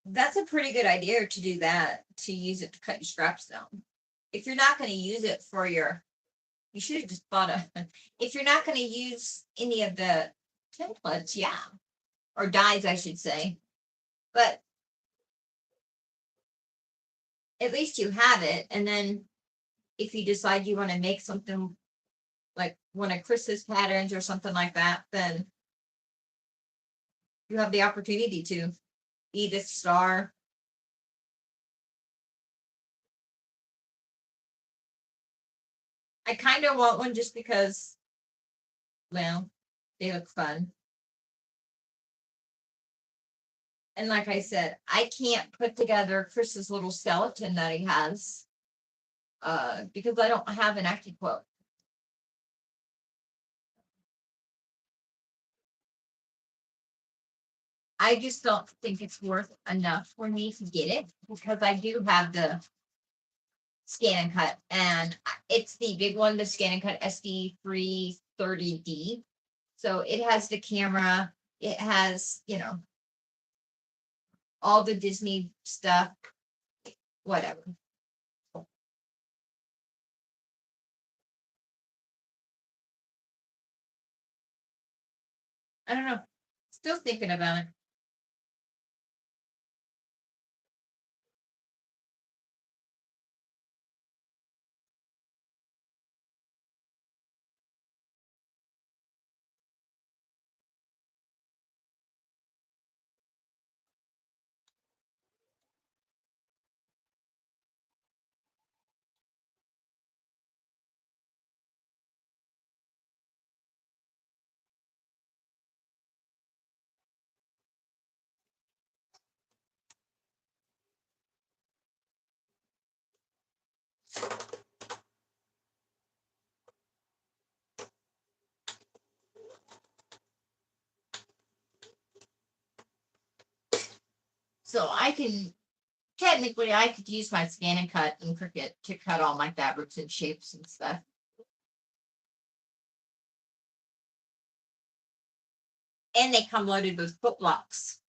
that's a pretty good idea to do that, to use it to cut your scraps down. If you're not going to use it for your, you should have just bought a, if you're not going to use any of the templates, yeah, or dyes, I should say. But at least you have it. And then if you decide you want to make something like one of Chris's patterns or something like that, then you have the opportunity to. Edith Star. I kind of want one just because, well, they look fun. And like I said, I can't put together Chris's little skeleton that he has because I don't have an active quote. I just don't think it's worth enough for me to get it because I do have the scan and cut, and it's the big one, the scan and cut SD330D. So it has the camera, it has, all the Disney stuff, whatever. I don't know. Still thinking about it. So I can technically I could use my scan and cut and Cricut to cut all my fabrics and shapes and stuff. And they come loaded with foot blocks.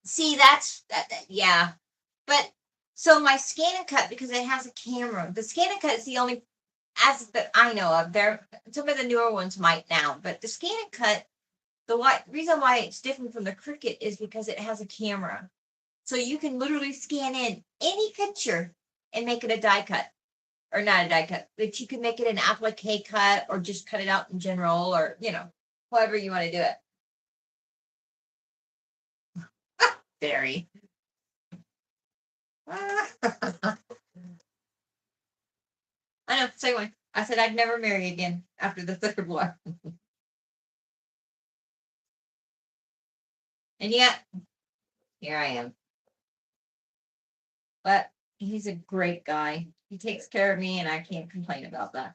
See, yeah. But so my scan and cut, because it has a camera, the scan and cut is the only as that I know of. There, some of the newer ones might now, but the scan and cut, reason why it's different from the Cricut is because it has a camera. So you can literally scan in any picture and make it a die cut. Or not a die cut, but you can make it an applique cut or just cut it out in general, or however you want to do it. Very. I know, same way. I said I'd never marry again after the third one. And yet, here I am. But he's a great guy. He takes care of me, and I can't complain about that.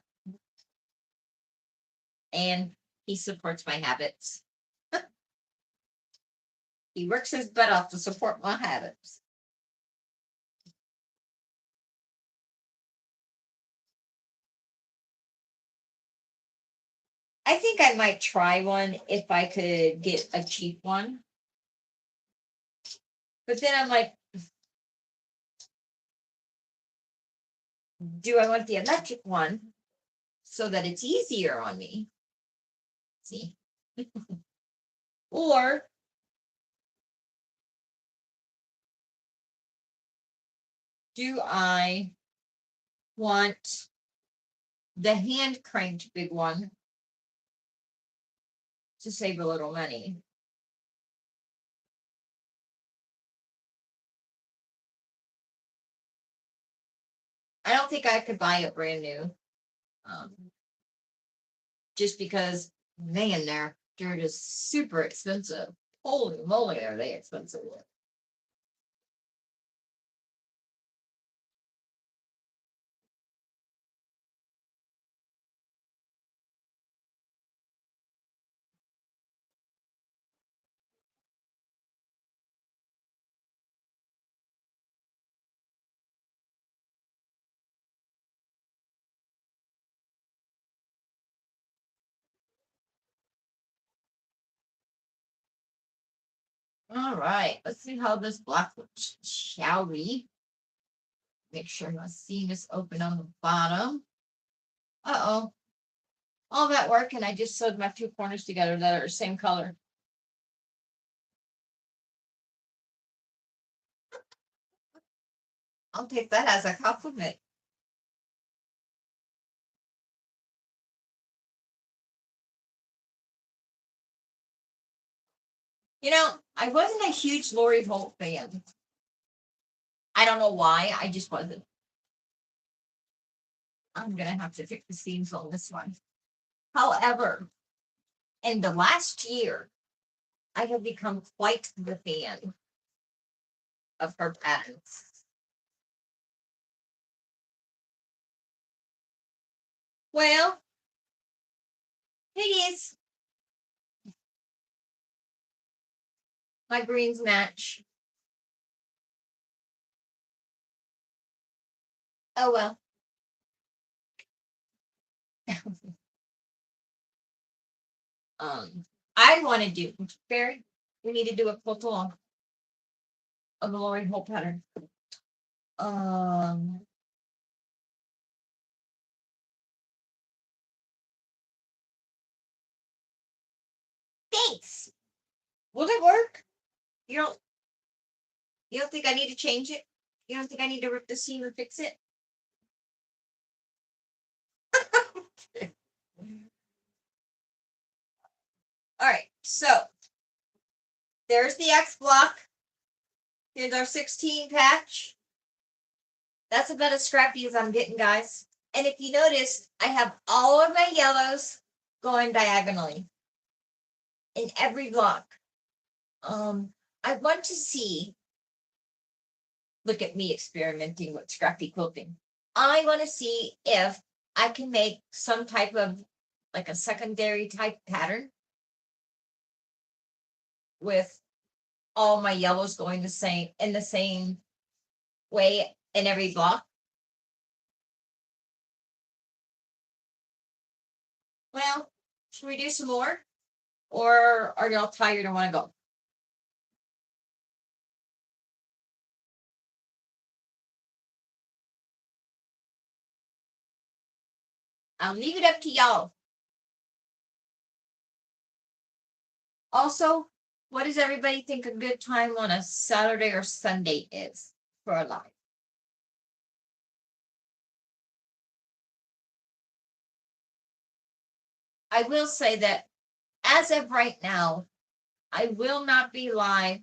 And he supports my habits. He works his butt off to support my habits. I think I might try one if I could get a cheap one. But then I'm like, Do I want the electric one so that it's easier on me? See? Or do I want the hand cranked big one to save a little money? I don't think I could buy it brand new. Um, just because, man, they're just super expensive. Holy moly, are they expensive? All right, let's see how this black looks, shall we? Make sure my seam is open on the bottom. Uh-oh. All that work, and I just sewed my two corners together that are the same color. I'll take that as a compliment. You know, I wasn't a huge Lori Holt fan. I don't know why, I just wasn't. I'm gonna have to fix the seams on this one. However, in the last year, I have become quite the fan of her patterns. Well, it is. My greens match. Oh well. I want to do Barry. We need to do a quilt along of the Lori Holt pattern. Um, thanks. Will it work? You don't. You don't think I need to change it? You don't think I need to rip the seam and fix it? All right. So there's the X block. Here's our 16 patch. That's about as scrappy as I'm getting, guys. And if you notice, I have all of my yellows going diagonally in every block. I want to see, look at me experimenting with scrappy quilting. I want to see if I can make some type of like a secondary type pattern with all my yellows going the same in the same way in every block. Well, should we do some more? Or are y'all tired and want to go? I'll leave it up to y'all. Also, what does everybody think a good time on a Saturday or Sunday is for a live? I will say that as of right now, I will not be live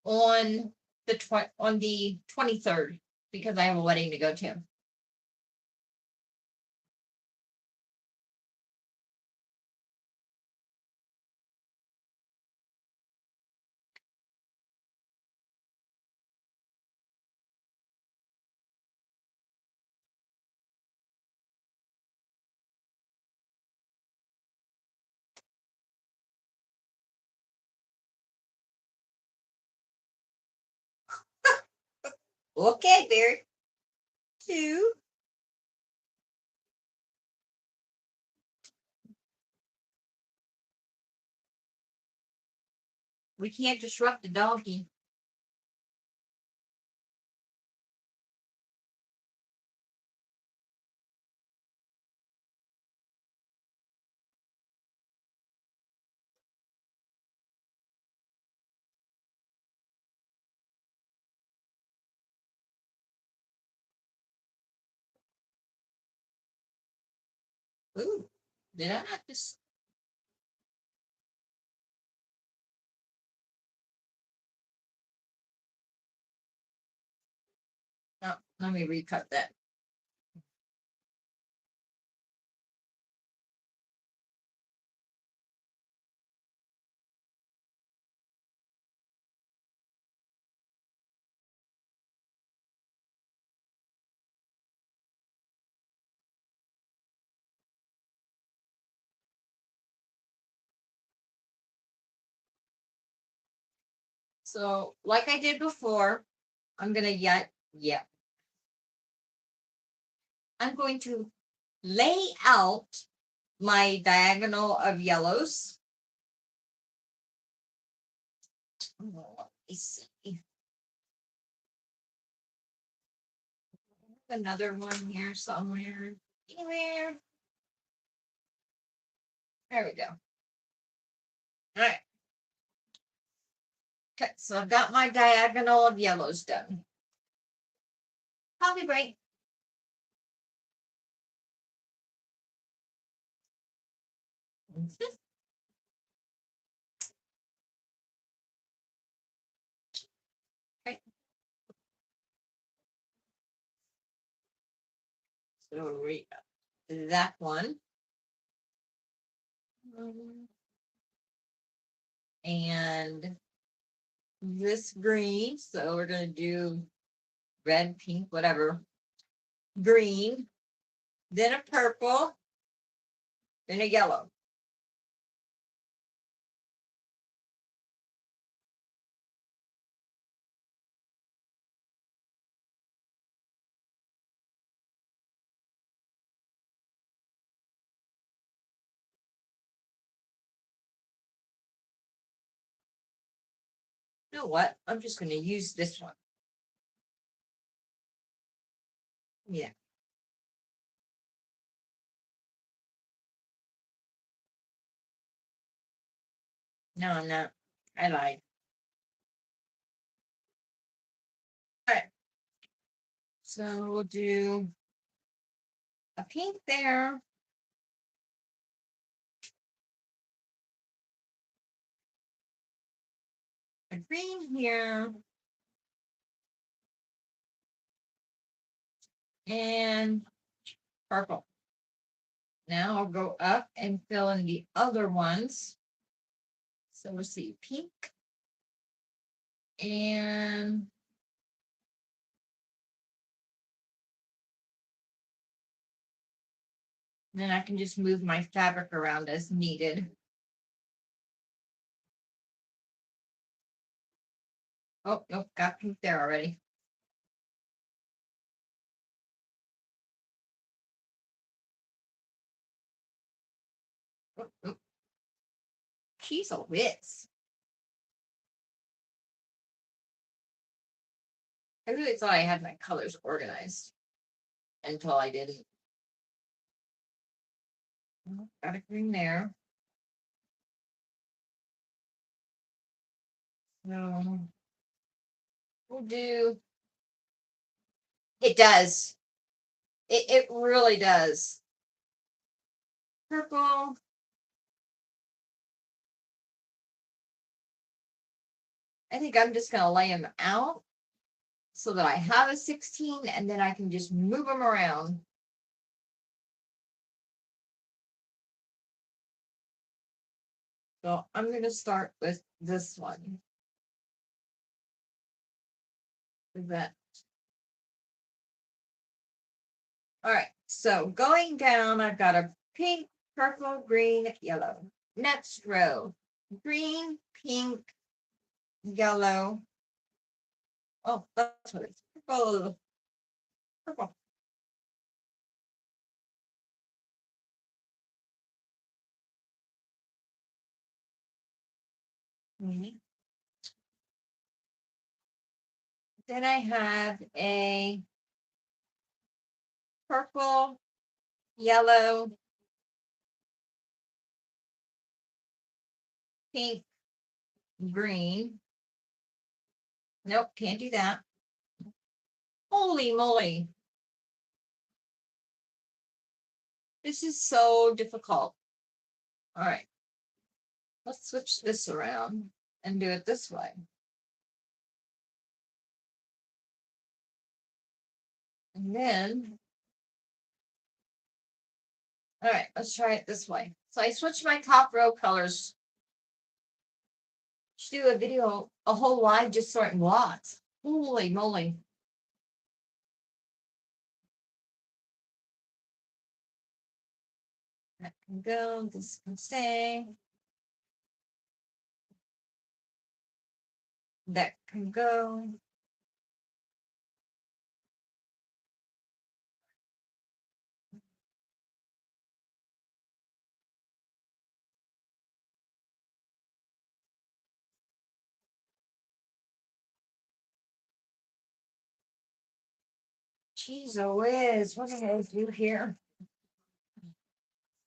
on the 23rd because I have a wedding to go to. Okay, Barry. 2. We can't disrupt the donkey. Ooh, did I not just? Oh, let me recut that. So, like I did before, I'm gonna I'm going to lay out my diagonal of yellows. Oh, let me see. Another one here somewhere. Anywhere. There we go. All right. Okay, so I've got my diagonal of yellows done. Coffee break. Okay, so read that one. And this green, so we're going to do red, pink, whatever. Green, then a purple, then a yellow. You know what? I'm just going to use this one. Yeah. No, I'm not. I lied. All right. So we'll do a pink there. A green here. And purple. Now I'll go up and fill in the other ones. So we'll see pink and then I can just move my fabric around as needed. Oh, nope, got pink there already. Oh, oh. She's a whiz. I really thought I had my colors organized until I didn't. Oh, got a green there. So we'll do. It does. It really does. Purple. I think I'm just going to lay them out so that I have a 16 and then I can just move them around. So I'm going to start with this one. Is that all right? So going down, I've got a pink, purple, green, yellow. Next row, green, pink, yellow. Oh, that's what it's purple. Purple. Mm-hmm. Then I have a purple, yellow, pink, green. Nope, can't do that. Holy moly. This is so difficult. All right. Let's switch this around and do it this way. And then, all right, let's try it this way. So I switched my top row colors. Should do a video, a whole live just sorting blocks. Holy moly. That can go, this can stay. That can go. Jeez, whiz, what did I do here?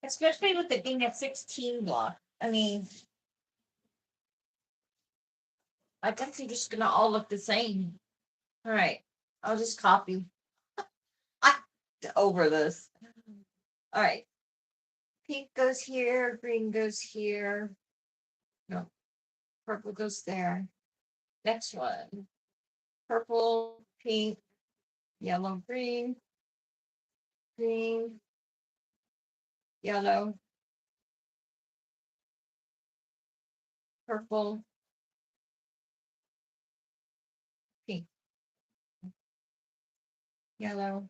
Especially with it being a 16 block. I mean, I think they're just gonna all look the same. All right, I'll just copy. I'm over this. All right, pink goes here, green goes here. No, purple goes there. Next one, purple, pink, yellow, green, green, yellow, purple, pink, yellow,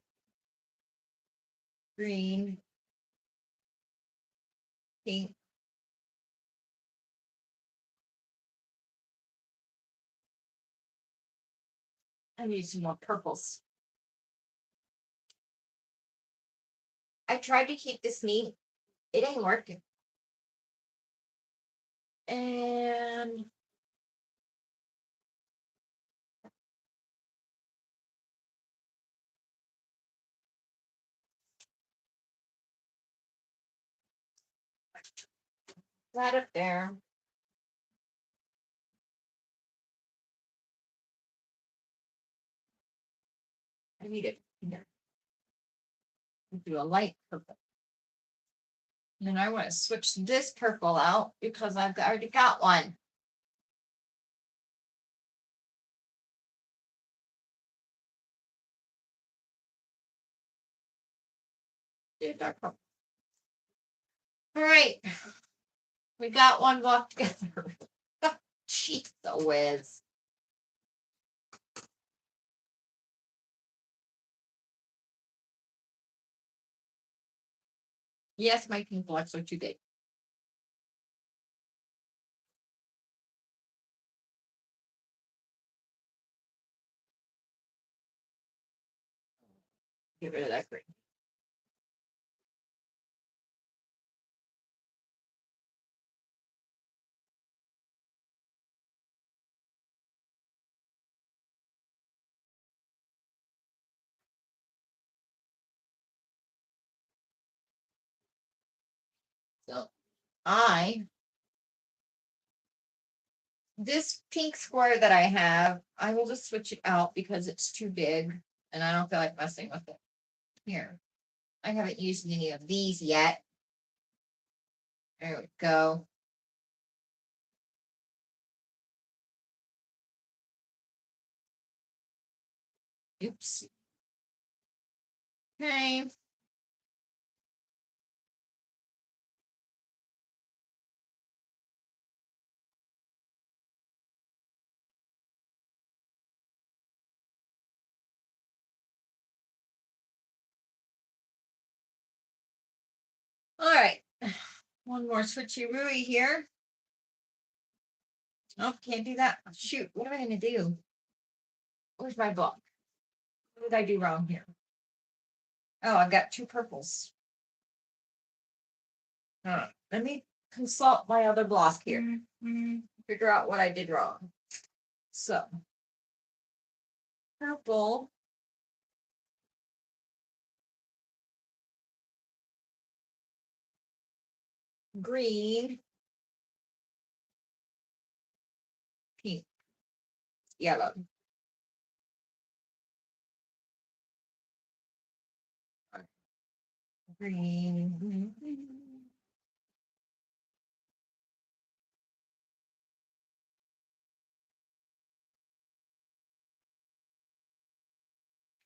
green, pink. I need some more purples. I tried to keep this neat. It ain't working. And that up there. I need it here. Do a light purple. And then I want to switch this purple out because I've already got one. Dark purple. All right. We got one block together. Jeez, the whiz. Yes, my pink blocks are too big. Get rid of that green. So this pink square that I have, I will just switch it out because it's too big and I don't feel like messing with it. Here, I haven't used any of these yet. There we go. Oops. Okay. All right. One more switcheroo here. Oh, can't do that. Shoot, what am I going to do? Where's my book? What did I do wrong here? Oh, I've got two purples. Let me consult my other block here. Figure out what I did wrong. So, purple. Green. Pink. Yellow. Green.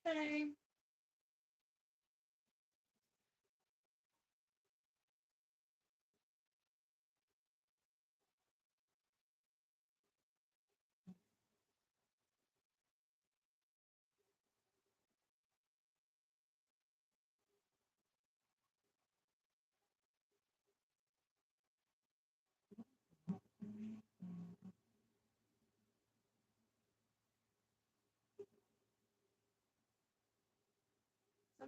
Okay.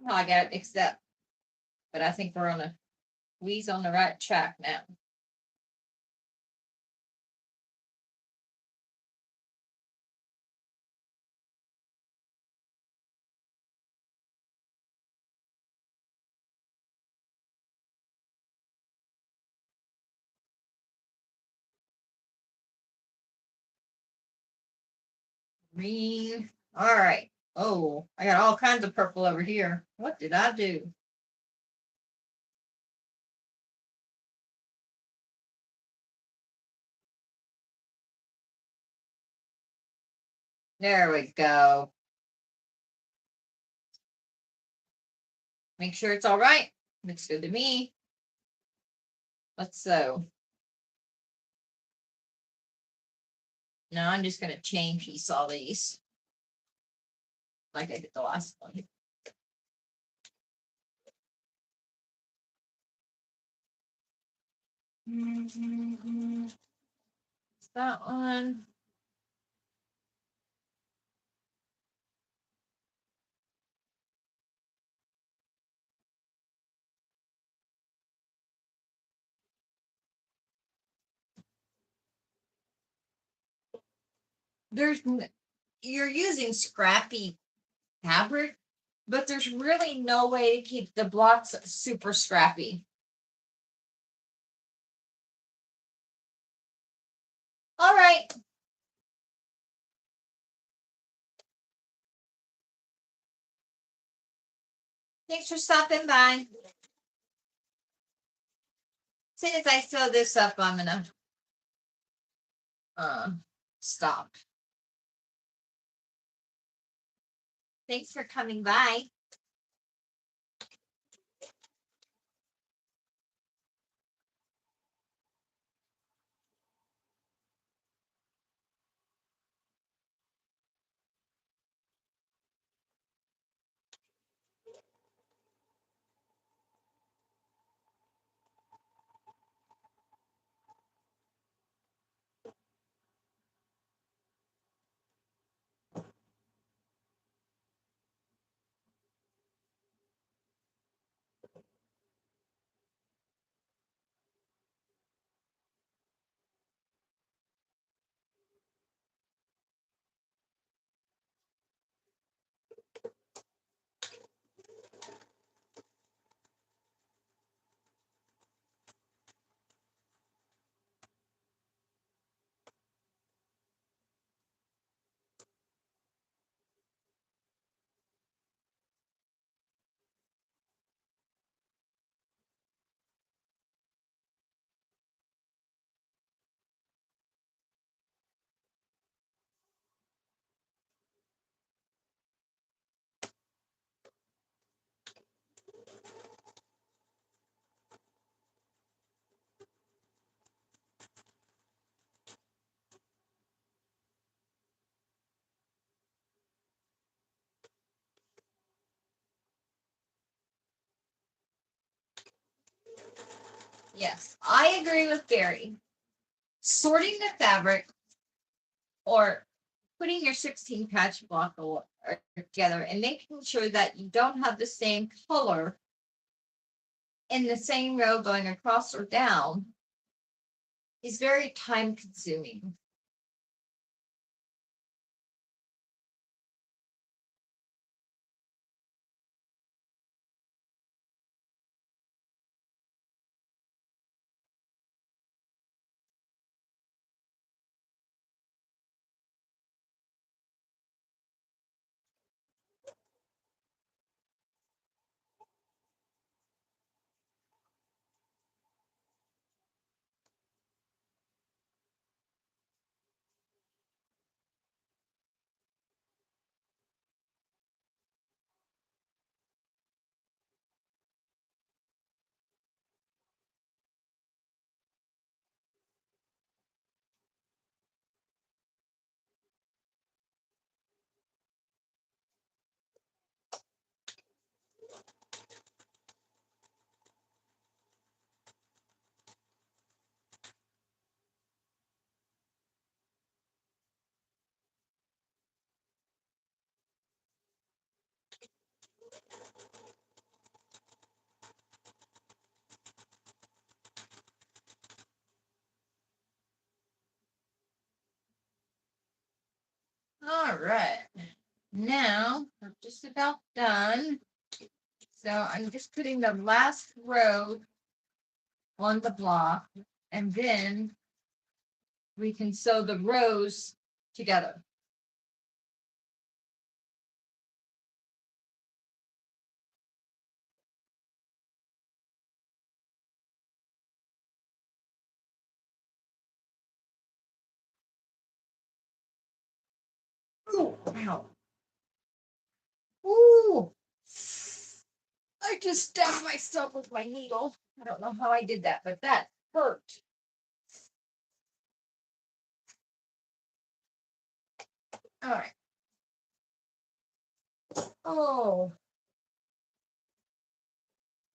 Somehow I got it mixed up, but I think we's on the right track now. Green. All right. Oh, I got all kinds of purple over here. What did I do? There we go. Make sure it's all right. Looks good to me. Let's sew. Now I'm just going to chain piece all these like I did the last one. That one. You're using scrappy fabric, but there's really no way to keep the blocks super scrappy. All right. Thanks for stopping by. As soon as I sew this up, I'm gonna stop. Thanks for coming by. Yes, I agree with Barry. Sorting the fabric or putting your 16 patch block together and making sure that you don't have the same color in the same row going across or down is very time consuming. All right. Now I'm just about done. So I'm just putting the last row on the block, and then we can sew the rows together. Ooh, ow. Ooh. I just stabbed myself with my needle. I don't know how I did that, but that hurt. All right. Oh,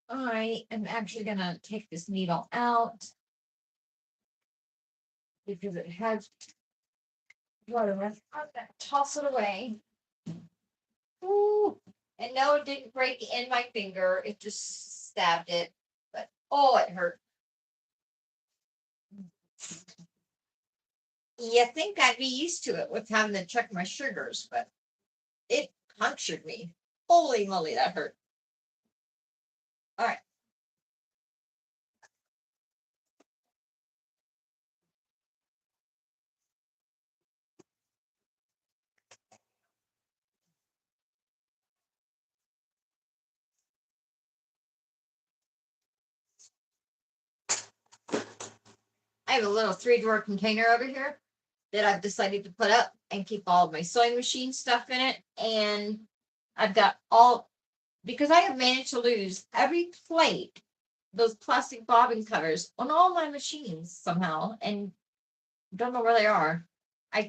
I am actually gonna take this needle out because it has blood in it. I'm gonna toss it away. Ooh. And no, it didn't break in my finger. It just stabbed it. But oh, it hurt. You think I'd be used to it with having to check my sugars, but it punctured me. Holy moly, that hurt. All right. I have a little 3-drawer container over here that I've decided to put up and keep all of my sewing machine stuff in it. And I've got all, because I have managed to lose every plate, those plastic bobbin covers on all my machines somehow, and don't know where they are. I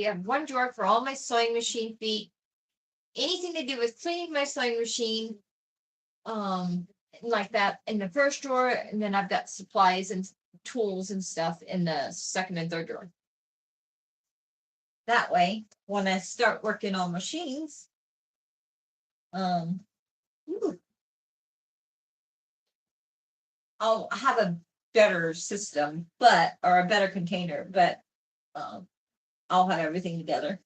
have one drawer for all my sewing machine feet, anything to do with cleaning my sewing machine, like that in the first drawer, and then I've got supplies and tools and stuff in the second and third drawer. That way, when I start working on machines, um, I'll have a better system, or a better container, but I'll have everything together.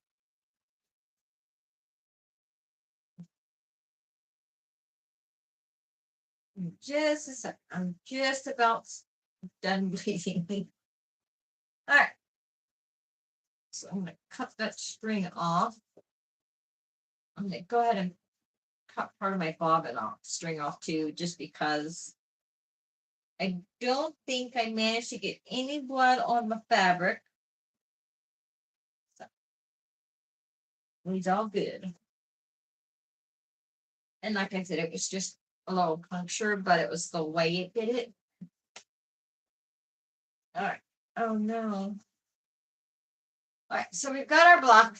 Just a sec. I'm just about done bleeding. All right. So I'm gonna cut that string off. I'm gonna go ahead and cut part of my bobbin off, string off too, just because I don't think I managed to get any blood on the fabric. So it's all good. And like I said, it was just a little puncture, but it was the way it did it. All right. Oh no. All right, so we've got our block.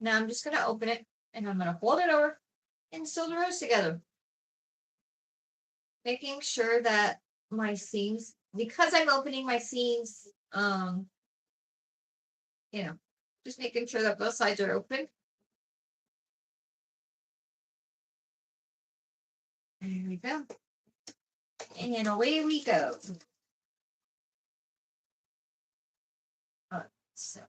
Now I'm just gonna open it and I'm gonna fold it over and sew the rows together. Making sure that my seams, because I'm opening my seams, just making sure that both sides are open. There we go. And away we go. So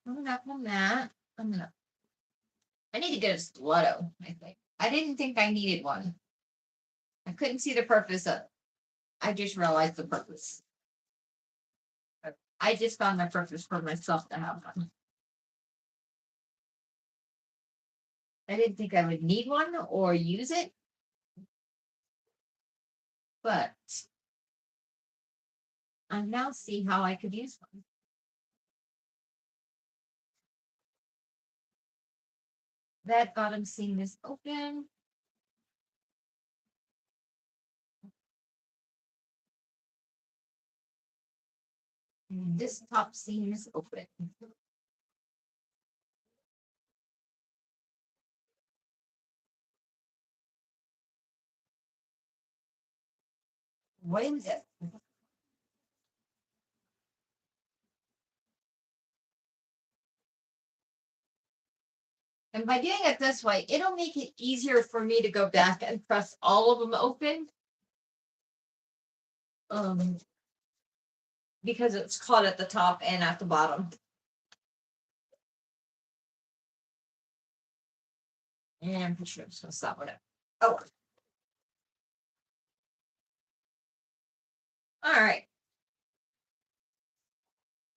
coming up on that, I need to get a stiletto, I think. I didn't think I needed one. I couldn't see the purpose of it. I just realized the purpose. I just found the purpose for myself to have one. I didn't think I would need one or use it, but I now see how I could use one. That bottom seam is open. And this top seam is open. What is it? And by doing it this way, it'll make it easier for me to go back and press all of them open. Because it's caught at the top and at the bottom. And I'm pretty sure I'm just gonna stop with it. Oh. All right.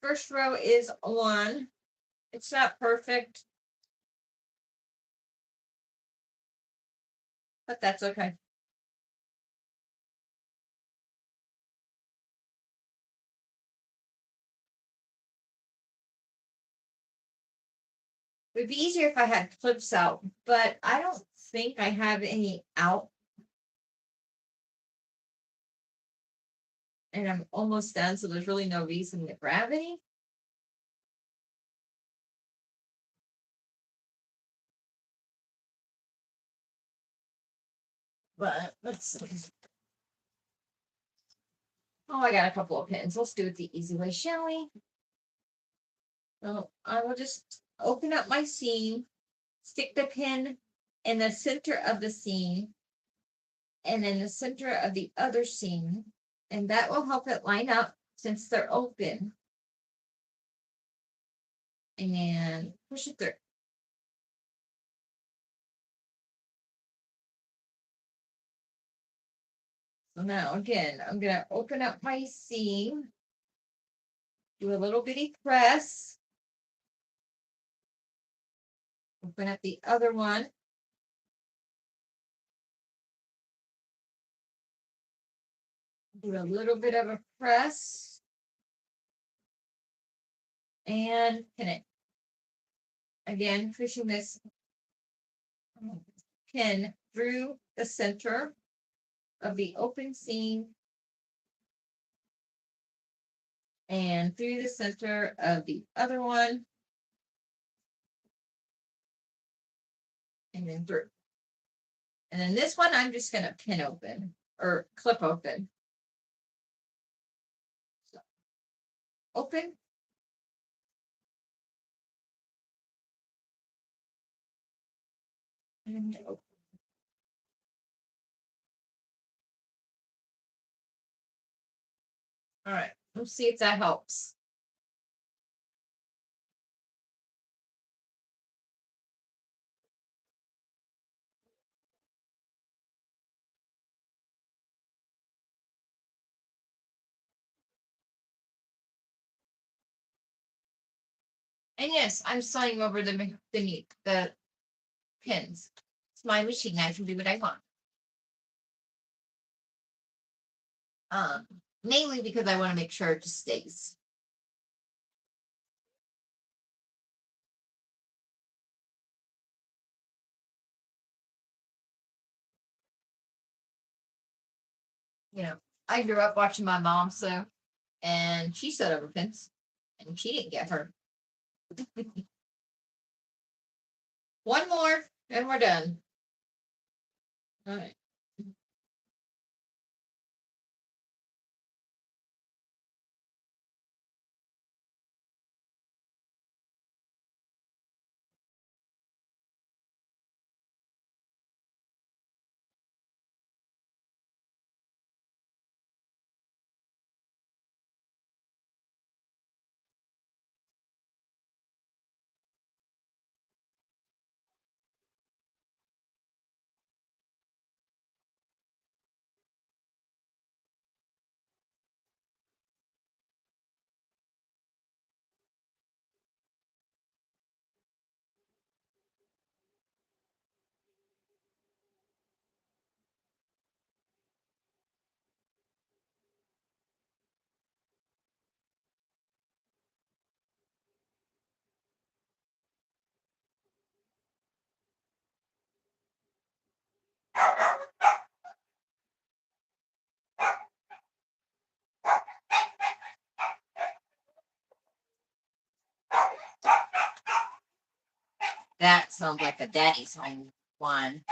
First row is on. It's not perfect, but that's okay. It would be easier if I had clips out, but I don't think I have any out. And I'm almost done, so there's really no reason to grab any. But let's see. Oh, I got a couple of pins. Let's do it the easy way, shall we? So I will just open up my seam, stick the pin in the center of the seam, and in the center of the other seam, and that will help it line up since they're open. And push it through. So now again, I'm going to open up my seam, do a little bitty press, open up the other one, do a little bit of a press, and pin it. Again, pushing this pin through the center of the open seam and through the center of the other one, and then through. And then this one, I'm just going to pin open or clip open. So, open. And open. All right, let's see if that helps. And yes, I'm sewing over the pins. It's my machine. I can do what I want. Mainly because I want to make sure it just stays. You know, I grew up watching my mom sew, and she sewed over pins, and she didn't get hurt. One more, and we're done. All right. That sounds like a daddy's home one.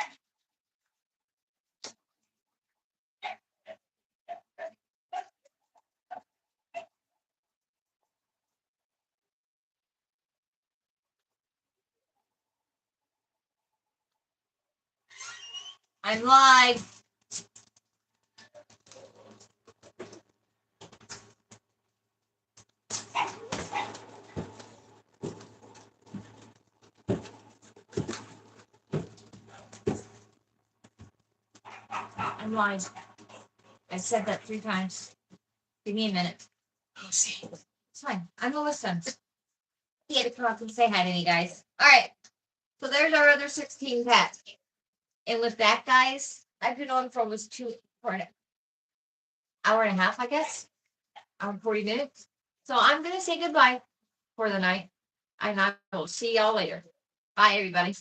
I'm live. I'm live. I said that 3 times. Give me a minute. It's fine. I'm gonna listen. He had to come up and say hi to me, guys. All right. So there's our other 16 pets. And with that, guys, I've been on for almost for an hour and a half, I guess. Hour and 40 minutes. So I'm gonna say goodbye for the night. And I will see y'all later. Bye, everybody.